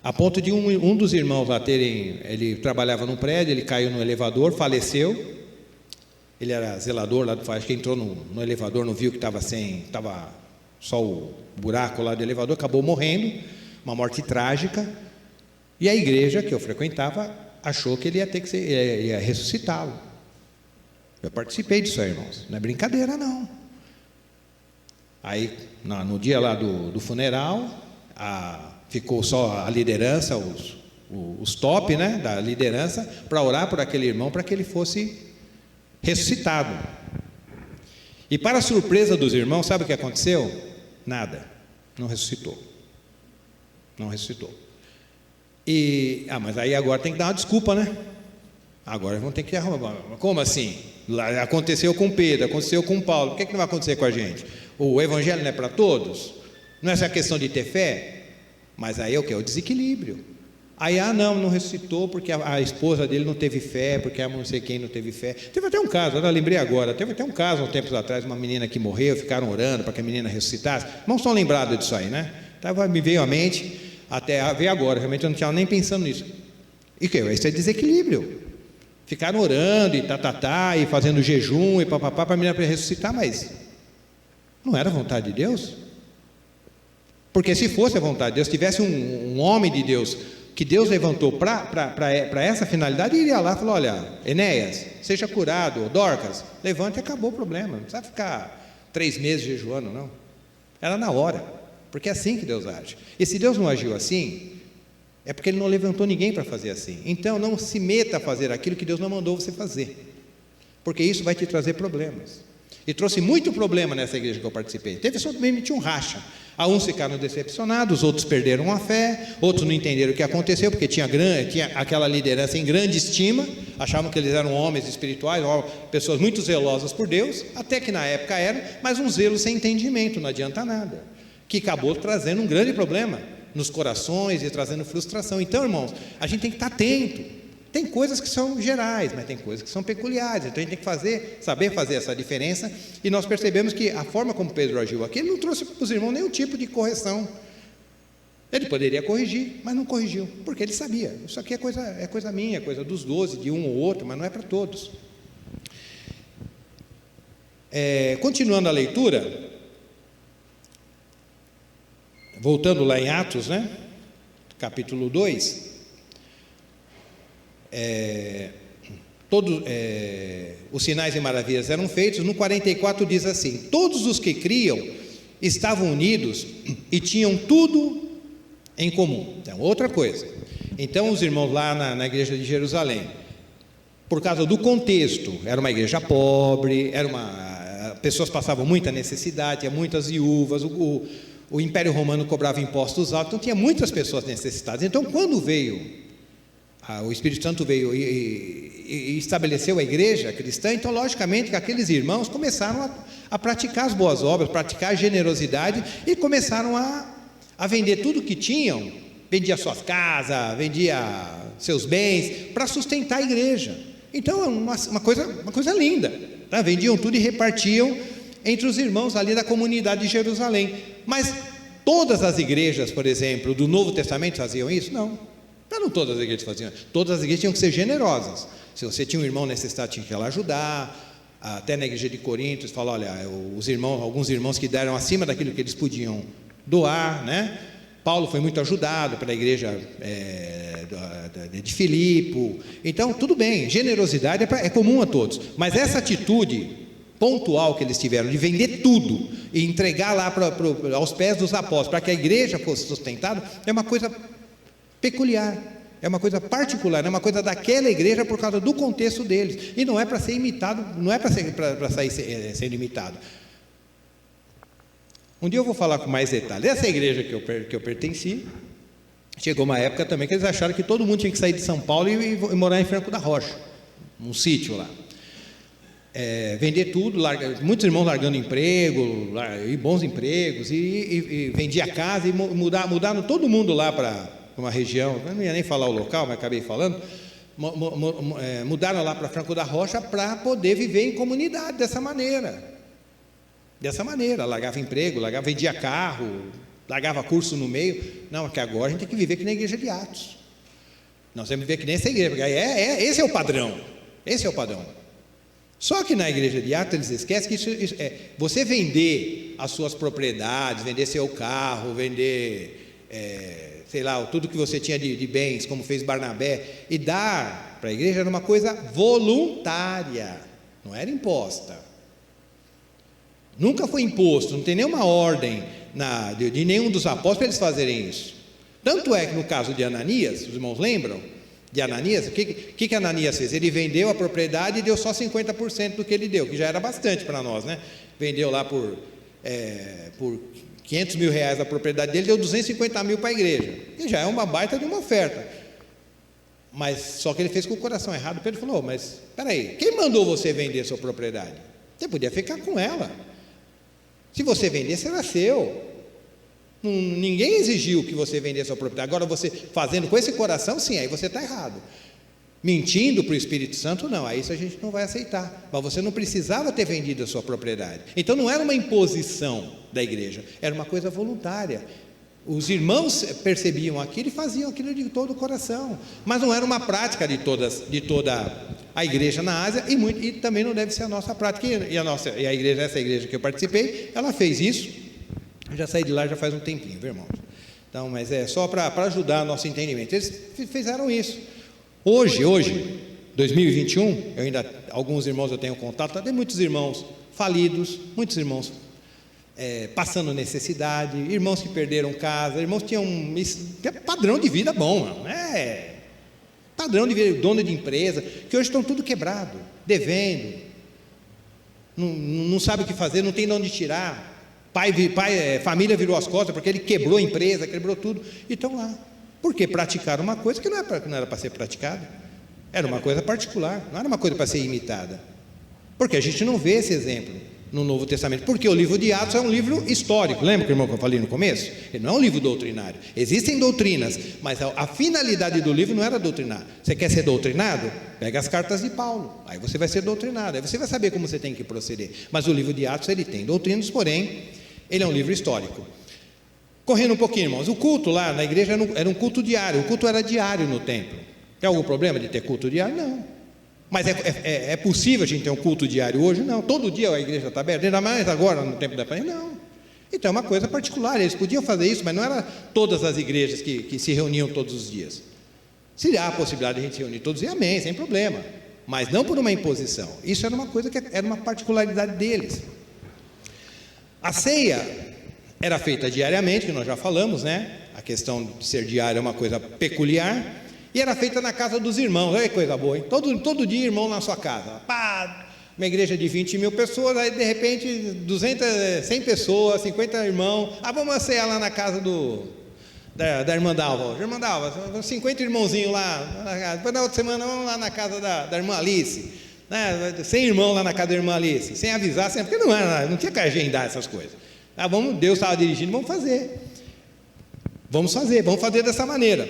Speaker 2: a ponto de um dos irmãos lá ele trabalhava num prédio, ele caiu no elevador, faleceu. Ele era zelador lá, acho que entrou no elevador, não viu que estava só o buraco lá do elevador, acabou morrendo, uma morte trágica. E a igreja que eu frequentava achou que ele ia ressuscitá-lo. Eu participei disso aí, irmãos, não é brincadeira não. Aí no dia lá do funeral, ficou só a liderança, os top, né, da liderança, para orar por aquele irmão, para que ele fosse ressuscitado. E para a surpresa dos irmãos, sabe o que aconteceu? Nada, não ressuscitou. Mas aí agora tem que dar uma desculpa, né? Agora vão ter que arrumar. Como assim? Lá aconteceu com Pedro, aconteceu com Paulo, por que não vai acontecer com a gente? O evangelho não é para todos? Não é essa questão de ter fé? Mas aí é o que? É o desequilíbrio. Aí, não ressuscitou porque a esposa dele não teve fé, porque a não sei quem não teve fé. Teve até um caso, eu lembrei agora, teve até um caso, há tempos atrás, uma menina que morreu, ficaram orando para que a menina ressuscitasse. Não estão lembrados disso aí, né? Me veio à mente, até veio agora, realmente eu não tinha nem pensando nisso. E que? Isso é desequilíbrio. Ficaram orando e fazendo jejum e papapá para a menina ressuscitar, mas não era vontade de Deus? Porque se fosse a vontade de Deus, tivesse um homem de Deus que Deus levantou para essa finalidade, iria lá e falou, olha, Enéas, seja curado, Dorcas, levante e acabou o problema, não precisa ficar 3 meses jejuando, não. Era na hora, porque é assim que Deus age. E se Deus não agiu assim, é porque Ele não levantou ninguém para fazer assim. Então não se meta a fazer aquilo que Deus não mandou você fazer, porque isso vai te trazer problemas. E trouxe muito problema nessa igreja que eu participei. Tinha um racha. Uns ficaram decepcionados, outros perderam a fé, outros não entenderam o que aconteceu, porque tinha aquela liderança em grande estima, achavam que eles eram homens espirituais, pessoas muito zelosas por Deus, até que na época eram, mas um zelo sem entendimento, não adianta nada, que acabou trazendo um grande problema nos corações e trazendo frustração. Então, irmãos, a gente tem que estar atento. Tem coisas que são gerais, mas tem coisas que são peculiares. Então a gente tem que saber fazer essa diferença. E nós percebemos que a forma como Pedro agiu aqui, ele não trouxe para os irmãos nenhum tipo de correção. Ele poderia corrigir, mas não corrigiu, porque ele sabia. Isso aqui é coisa minha, é coisa dos 12, de um ou outro, mas não é para todos. Continuando a leitura, voltando lá em Atos, né? Capítulo 2. Os sinais e maravilhas eram feitos. No 44 diz assim: todos os que criam estavam unidos e tinham tudo em comum. Então, outra coisa. Então, os irmãos lá na igreja de Jerusalém, por causa do contexto, era uma igreja pobre, pessoas passavam muita necessidade, tinha muitas viúvas, o Império Romano cobrava impostos altos, então tinha muitas pessoas necessitadas. Então, quando o Espírito Santo veio e estabeleceu a igreja cristã, então logicamente que aqueles irmãos começaram a praticar as boas obras, praticar a generosidade, e começaram a vender tudo que tinham, vendia suas casas, vendia seus bens para sustentar a igreja. Então, é uma coisa linda. Tá? Vendiam tudo e repartiam entre os irmãos ali da comunidade de Jerusalém. Mas todas as igrejas, por exemplo, do Novo Testamento faziam isso? Não. Não todas as igrejas faziam. Todas as igrejas tinham que ser generosas. Se você tinha um irmão necessitado, tinha que ir lá ajudar. Até na igreja de Corinto, fala, olha, alguns irmãos que deram acima daquilo que eles podiam doar, né? Paulo foi muito ajudado pela igreja de Filipe. Então, tudo bem, generosidade é comum a todos. Mas essa atitude pontual que eles tiveram de vender tudo e entregar lá aos pés dos apóstolos para que a igreja fosse sustentada, é uma coisa peculiar. É uma coisa particular, é uma coisa daquela igreja por causa do contexto deles. E não é para ser imitado, não é para sair sendo imitado. Um dia eu vou falar com mais detalhes. Essa igreja que eu pertenci, chegou uma época também que eles acharam que todo mundo tinha que sair de São Paulo e morar em Franco da Rocha, num sítio lá. Vender tudo, muitos irmãos largando emprego, e bons empregos, e vendia casa e mudaram todo mundo lá para uma região, eu não ia nem falar o local, mas acabei falando, mudaram lá para Franco da Rocha para poder viver em comunidade dessa maneira, largava emprego, vendia carro, largava curso no meio. Não, é que agora a gente tem que viver que nem a igreja de Atos, nós temos que viver que nem essa igreja, porque esse é o padrão, só que na igreja de Atos eles esquecem que isso você vender as suas propriedades, vender seu carro, vender sei lá, tudo que você tinha de bens, como fez Barnabé, e dar para a igreja era uma coisa voluntária, não era imposta. Nunca foi imposto, não tem nenhuma ordem de nenhum dos apóstolos para eles fazerem isso. Tanto é que no caso de Ananias, os irmãos lembram de Ananias? O que Ananias fez? Ele vendeu a propriedade e deu só 50% do que ele deu, que já era bastante para nós, né? Vendeu lá por 500 mil reais a propriedade dele, deu 250 mil para a igreja, que já é uma baita de uma oferta. Mas só que ele fez com o coração errado. Pedro falou, mas espera aí, quem mandou você vender sua propriedade? Você podia ficar com ela. Se você vendesse, era seu. Ninguém exigiu que você vendesse sua propriedade. Agora você fazendo com esse coração, sim, aí você está errado. Mentindo para o Espírito Santo, não, aí isso a gente não vai aceitar. Mas você não precisava ter vendido a sua propriedade. Então não era uma imposição da igreja, era uma coisa voluntária. Os irmãos percebiam aquilo e faziam aquilo de todo o coração, mas não era uma prática de toda a igreja na Ásia, e também não deve ser a nossa prática. E a igreja, essa igreja que eu participei, ela fez isso. Eu já saí de lá já faz um tempinho, viu, irmãos? Então, mas é só para ajudar o nosso entendimento. Eles fizeram isso. Hoje, 2021, alguns irmãos eu tenho contato, tem muitos irmãos falidos, muitos irmãos passando necessidade, irmãos que perderam casa, irmãos que tinham padrão de vida bom, padrão de vida, dono de empresa, que hoje estão tudo quebrado, devendo, não sabe o que fazer, não tem de onde tirar, família virou as costas porque ele quebrou a empresa, quebrou tudo, e estão lá. Porque praticaram uma coisa que não era para ser praticada, era uma coisa particular, não era uma coisa para ser imitada, porque a gente não vê esse exemplo no Novo Testamento, porque o livro de Atos é um livro histórico, lembra, irmão, que eu falei no começo? Ele não é um livro doutrinário, existem doutrinas, mas a finalidade do livro não era doutrinar. Você quer ser doutrinado? Pega as cartas de Paulo, aí você vai ser doutrinado, aí você vai saber como você tem que proceder. Mas o livro de Atos, ele tem doutrinas, porém, ele é um livro histórico. Correndo um pouquinho, irmãos, o culto lá na igreja era um culto diário, o culto era diário no templo. Tem algum problema de ter culto diário? Não. Mas é possível a gente ter um culto diário hoje? Não. Todo dia a igreja está aberta, ainda mais agora no tempo da pandemia? Não. Então é uma coisa particular, eles podiam fazer isso, mas não era todas as igrejas que se reuniam todos os dias. Se há a possibilidade de a gente se reunir todos os dias, amém, sem problema. Mas não por uma imposição. Isso era uma coisa que era uma particularidade deles. A ceia era feita diariamente, que nós já falamos, né? A questão de ser diária é uma coisa peculiar. E era feita na casa dos irmãos. Olha que coisa boa, hein? Todo dia irmão na sua casa. Pá, uma igreja de 20 mil pessoas, aí de repente 100 pessoas, 50 irmãos. Vamos cear lá na casa da irmã Dalva. Irmã Dalva, 50 irmãozinhos lá. Depois da outra semana vamos lá na casa da irmã Alice. 100 irmãos lá na casa da irmã Alice. Sem avisar, porque não tinha que agendar essas coisas. Deus estava dirigindo, vamos fazer. Vamos fazer dessa maneira.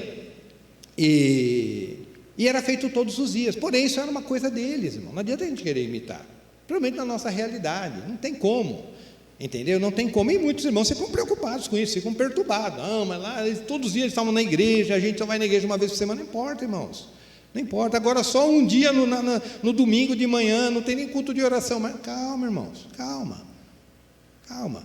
Speaker 2: E E era feito todos os dias. Porém, isso era uma coisa deles, irmão. Não adianta a gente querer imitar. Principalmente na nossa realidade. Não tem como. Entendeu? Não tem como. E muitos irmãos ficam preocupados com isso, ficam perturbados. Não, mas lá, todos os dias eles estavam na igreja, a gente só vai na igreja uma vez por semana. Não importa, irmãos. Não importa. Agora, só um dia no domingo de manhã, não tem nem culto de oração. Mas calma, irmãos. Calma. Calma.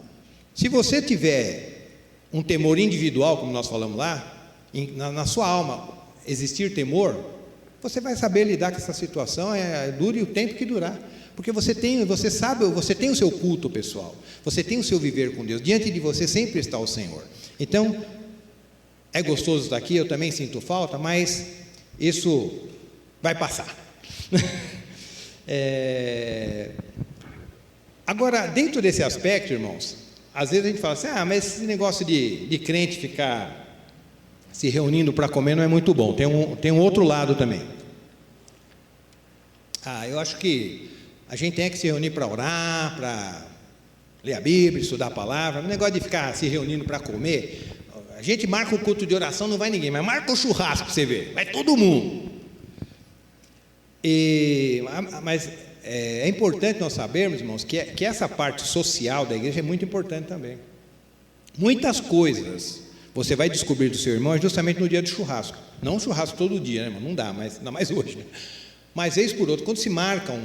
Speaker 2: Se você tiver um temor individual, como nós falamos lá, na sua alma existir temor, você vai saber lidar com essa situação, dure o tempo que durar, porque você tem o seu culto pessoal, você tem o seu viver com Deus, diante de você sempre está o Senhor. Então, é gostoso estar aqui, eu também sinto falta, mas isso vai passar. Agora, dentro desse aspecto, irmãos, às vezes a gente fala assim, mas esse negócio de crente ficar se reunindo para comer não é muito bom, tem um outro lado também. Eu acho que a gente tem que se reunir para orar, para ler a Bíblia, estudar a palavra. O negócio de ficar se reunindo para comer, a gente marca o culto de oração, não vai ninguém, mas marca o churrasco para você ver, vai todo mundo. Mas é importante nós sabermos, irmãos, que essa parte social da igreja é muito importante também. Muitas coisas você vai descobrir do seu irmão justamente no dia do churrasco. Não um churrasco todo dia, né, irmão? Não dá, mas ainda mais hoje, né? Mas vez por outra, quando se marca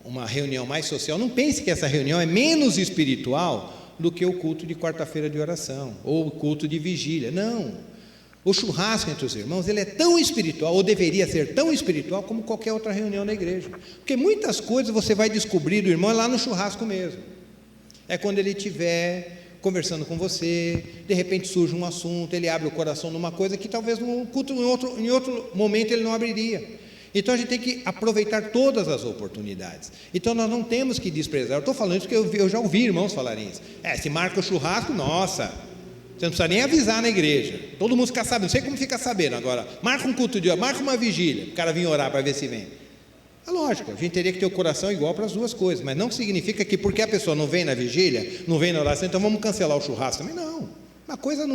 Speaker 2: uma reunião mais social, não pense que essa reunião é menos espiritual do que o culto de quarta-feira de oração, ou o culto de vigília. Não. O churrasco entre os irmãos, ele é tão espiritual, ou deveria ser tão espiritual, como qualquer outra reunião na igreja. Porque muitas coisas você vai descobrir do irmão lá no churrasco mesmo. É quando ele estiver conversando com você, de repente surge um assunto, ele abre o coração numa coisa que talvez num culto, em outro momento ele não abriria. Então a gente tem que aproveitar todas as oportunidades. Então nós não temos que desprezar. Eu estou falando isso porque eu já ouvi irmãos falarem isso. Se marca o churrasco, nossa, você não precisa nem avisar na igreja, todo mundo fica sabendo, não sei como fica sabendo agora. Marca um culto de oração, marca uma vigília, o cara vir orar para ver se vem. É lógico, a gente teria que ter o coração igual para as duas coisas, mas não significa que porque a pessoa não vem na vigília, não vem na oração, então vamos cancelar o churrasco também. Não, uma coisa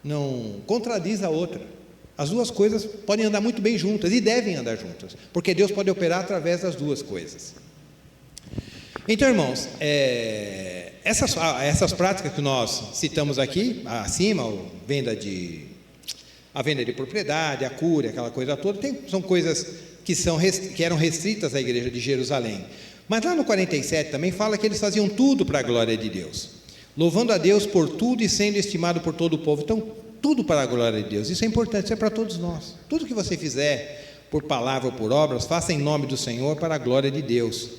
Speaker 2: não contradiz a outra. As duas coisas podem andar muito bem juntas e devem andar juntas, porque Deus pode operar através das duas coisas. Então, irmãos, essas práticas que nós citamos aqui, acima, a venda de propriedade, a cura, aquela coisa toda, são coisas que eram restritas à igreja de Jerusalém. Mas lá no 47 também fala que eles faziam tudo para a glória de Deus, louvando a Deus por tudo e sendo estimado por todo o povo. Então, tudo para a glória de Deus, isso é importante, isso é para todos nós. Tudo que você fizer, por palavra ou por obras, faça em nome do Senhor para a glória de Deus.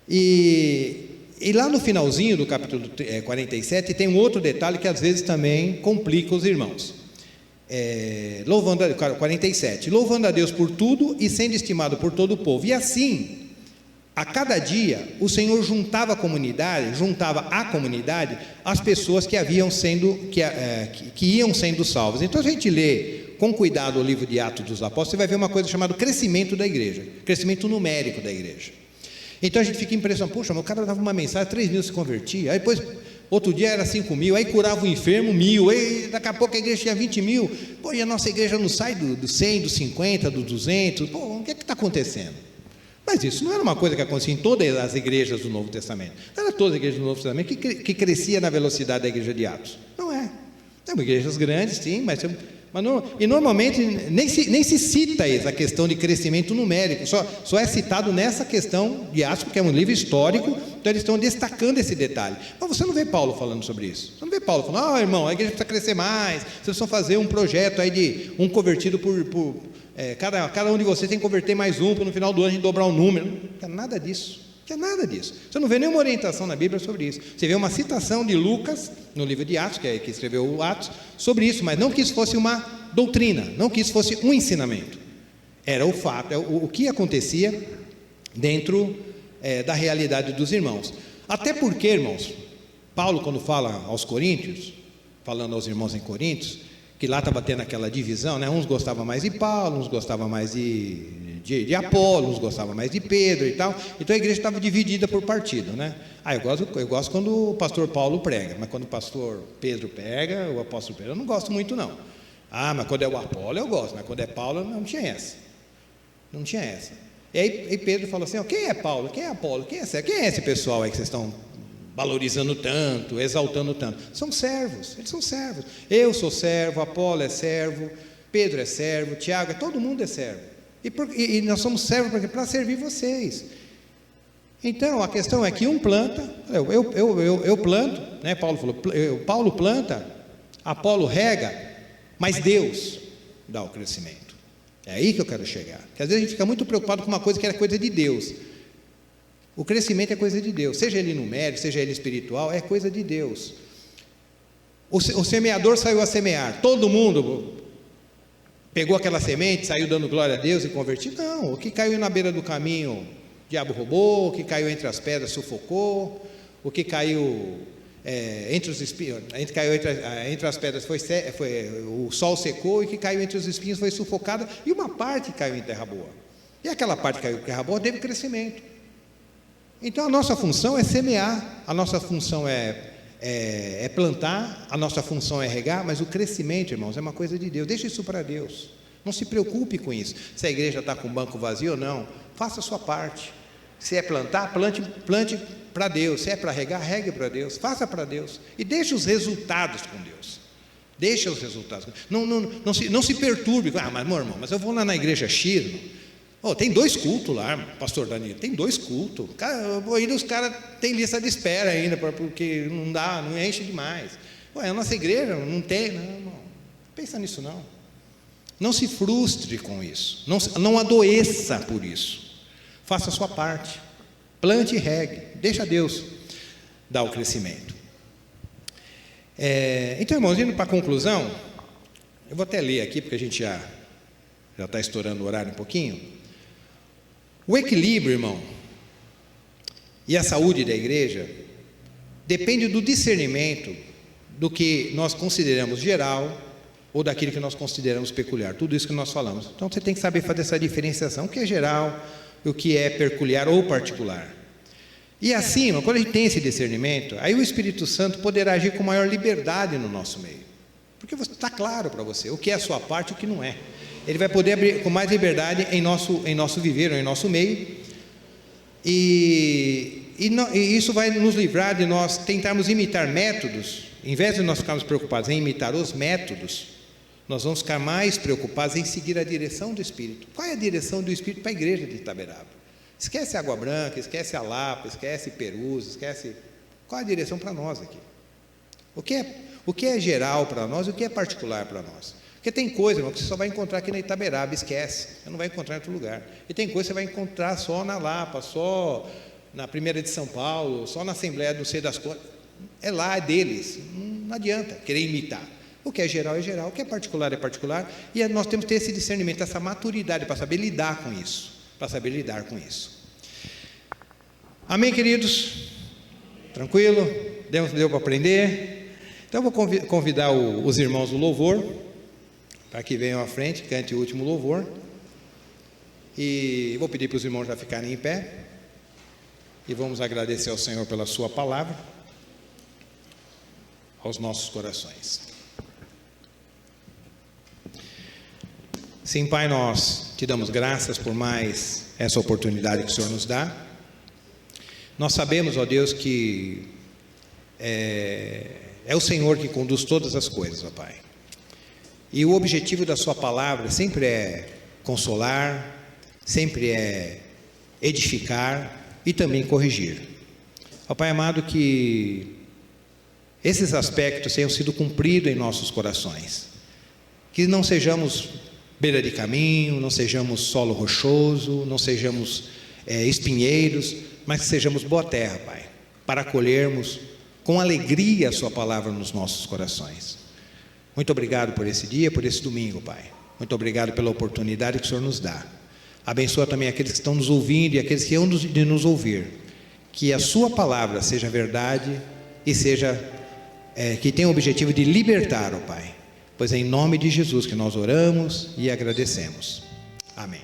Speaker 2: E lá no finalzinho do capítulo 47 tem um outro detalhe que às vezes também complica os irmãos. 47, louvando a Deus por tudo e sendo estimado por todo o povo. E assim, a cada dia, o Senhor juntava à comunidade as pessoas que iam sendo salvas. Então a gente lê com cuidado o livro de Atos dos Apóstolos, você vai ver uma coisa chamada crescimento da igreja, crescimento numérico da igreja. Então a gente fica impressionado, puxa, mas o cara dava uma mensagem, 3 mil se convertia, aí depois, outro dia era 5 mil, aí curava o enfermo, 1.000, aí daqui a pouco a igreja tinha 20 mil, e a nossa igreja não sai do 100, do 50, do 200, o que está acontecendo? Mas isso não era uma coisa que acontecia em todas as igrejas do Novo Testamento, não era todas as igrejas do Novo Testamento que crescia na velocidade da igreja de Atos, não é, tem igrejas grandes sim, mas normalmente nem se cita essa questão de crescimento numérico, só é citado nessa questão de Atos, porque é um livro histórico, então eles estão destacando esse detalhe. Mas você não vê Paulo falando sobre isso, você não vê Paulo falando, irmão, a igreja precisa crescer mais, vocês precisam fazer um projeto aí de um convertido cada um de vocês tem que converter mais um, para no final do ano a gente dobrar o número. Não tem nada disso. Você não vê nenhuma orientação na Bíblia sobre isso. Você vê uma citação de Lucas, no livro de Atos, que escreveu o Atos, sobre isso, mas não que isso fosse uma doutrina, não que isso fosse um ensinamento. Era o fato, o que acontecia dentro da realidade dos irmãos. Até porque, irmãos, Paulo, quando fala aos Coríntios, falando aos irmãos em Coríntios, que lá estava tendo aquela divisão, né? Uns gostavam mais de Paulo, uns gostavam mais de Apolo, uns gostavam mais de Pedro e tal. Então a igreja estava dividida por partido, né? Eu gosto quando o pastor Paulo prega, mas quando o pastor Pedro prega, o apóstolo Pedro, eu não gosto muito não. Ah, mas quando é o Apolo eu gosto, mas quando é Paulo não tinha essa. Não tinha essa. E aí Pedro falou assim: quem é Paulo? Quem é Apolo? Quem é esse pessoal aí que vocês estão valorizando tanto, exaltando tanto? São servos, eles são servos. Eu sou servo, Apolo é servo, Pedro é servo, Tiago, todo mundo é servo. E nós somos servos para servir vocês. Então a questão é que um planta, eu planto, né? Paulo planta, Apolo rega, mas Deus dá o crescimento. É aí que eu quero chegar. Porque às vezes a gente fica muito preocupado com uma coisa que era coisa de Deus. O crescimento é coisa de Deus, seja ele numérico, seja ele espiritual, é coisa de Deus. O semeador saiu a semear, todo mundo pegou aquela semente, saiu dando glória a Deus e convertiu? Não, o que caiu na beira do caminho, o diabo roubou, o que caiu entre as pedras sufocou, o que caiu entre os espinhos, entre as pedras o sol secou, e o que caiu entre os espinhos foi sufocada, e uma parte caiu em terra boa. E aquela parte que caiu em terra boa teve crescimento. Então a nossa função é semear, a nossa função é plantar, a nossa função é regar, mas o crescimento, irmãos, é uma coisa de Deus. Deixa isso para Deus, não se preocupe com isso. Se a igreja está com o banco vazio ou não, faça a sua parte. Se é plantar, plante para Deus. Se é para regar, regue para Deus, faça para Deus, e deixe os resultados com Deus. Deixa os resultados. Não se perturbe. Mas meu irmão, mas eu vou lá na igreja X, tem 2 cultos lá, pastor Danilo, tem 2 cultos. Ainda os caras têm lista de espera ainda, porque não enche demais. A nossa igreja não tem, não pensa nisso não. Não se frustre com isso, não adoeça por isso. Faça a sua parte, plante e regue, deixa Deus dar o crescimento. Então, irmãos, indo para a conclusão, eu vou até ler aqui, porque a gente já está estourando o horário um pouquinho. O equilíbrio, irmão, e a saúde da igreja depende do discernimento do que nós consideramos geral ou daquilo que nós consideramos peculiar. Tudo isso que nós falamos. Então você tem que saber fazer essa diferenciação, o que é geral e o que é peculiar ou particular. E assim, irmão, quando a gente tem esse discernimento, aí o Espírito Santo poderá agir com maior liberdade no nosso meio. Porque está claro para você o que é a sua parte e o que não é. Ele vai poder abrir com mais liberdade em nosso viver, ou em nosso meio, e isso vai nos livrar de nós tentarmos imitar métodos. Em vez de nós ficarmos preocupados em imitar os métodos, nós vamos ficar mais preocupados em seguir a direção do Espírito. Qual é a direção do Espírito para a igreja de Itaberaba? Esquece Água Branca, esquece a Lapa, esquece Perus, esquece... Qual é a direção para nós aqui? O que é geral para nós e o que é particular para nós? Porque tem coisa, irmão, que você só vai encontrar aqui na Itaberaba, esquece, você não vai encontrar em outro lugar. E tem coisa que você vai encontrar só na Lapa, só na Primeira de São Paulo, só na Assembleia do Sei das Coisas. É lá, é deles, não adianta querer imitar. O que é geral, o que é particular, e nós temos que ter esse discernimento, essa maturidade para saber lidar com isso, Amém, queridos? Tranquilo? Deu para aprender? Então eu vou convidar os irmãos do louvor para que venham à frente, cante o último louvor, e vou pedir para os irmãos já ficarem em pé, e vamos agradecer ao Senhor pela sua palavra, aos nossos corações. Sim, Pai, nós te damos graças por mais essa oportunidade que o Senhor nos dá. Nós sabemos, ó Deus, que é o Senhor que conduz todas as coisas, ó Pai. E o objetivo da sua palavra sempre é consolar, sempre é edificar e também corrigir. Ó Pai amado, que esses aspectos tenham sido cumpridos em nossos corações. Que não sejamos beira de caminho, não sejamos solo rochoso, não sejamos espinheiros, mas que sejamos boa terra, Pai, para acolhermos com alegria a sua palavra nos nossos corações. Muito obrigado por esse dia, por esse domingo, Pai. Muito obrigado pela oportunidade que o Senhor nos dá. Abençoa também aqueles que estão nos ouvindo e aqueles que hão de nos ouvir. Que a sua palavra seja verdade e seja que tenha o objetivo de libertar, ó Pai. Pois é em nome de Jesus que nós oramos e agradecemos. Amém.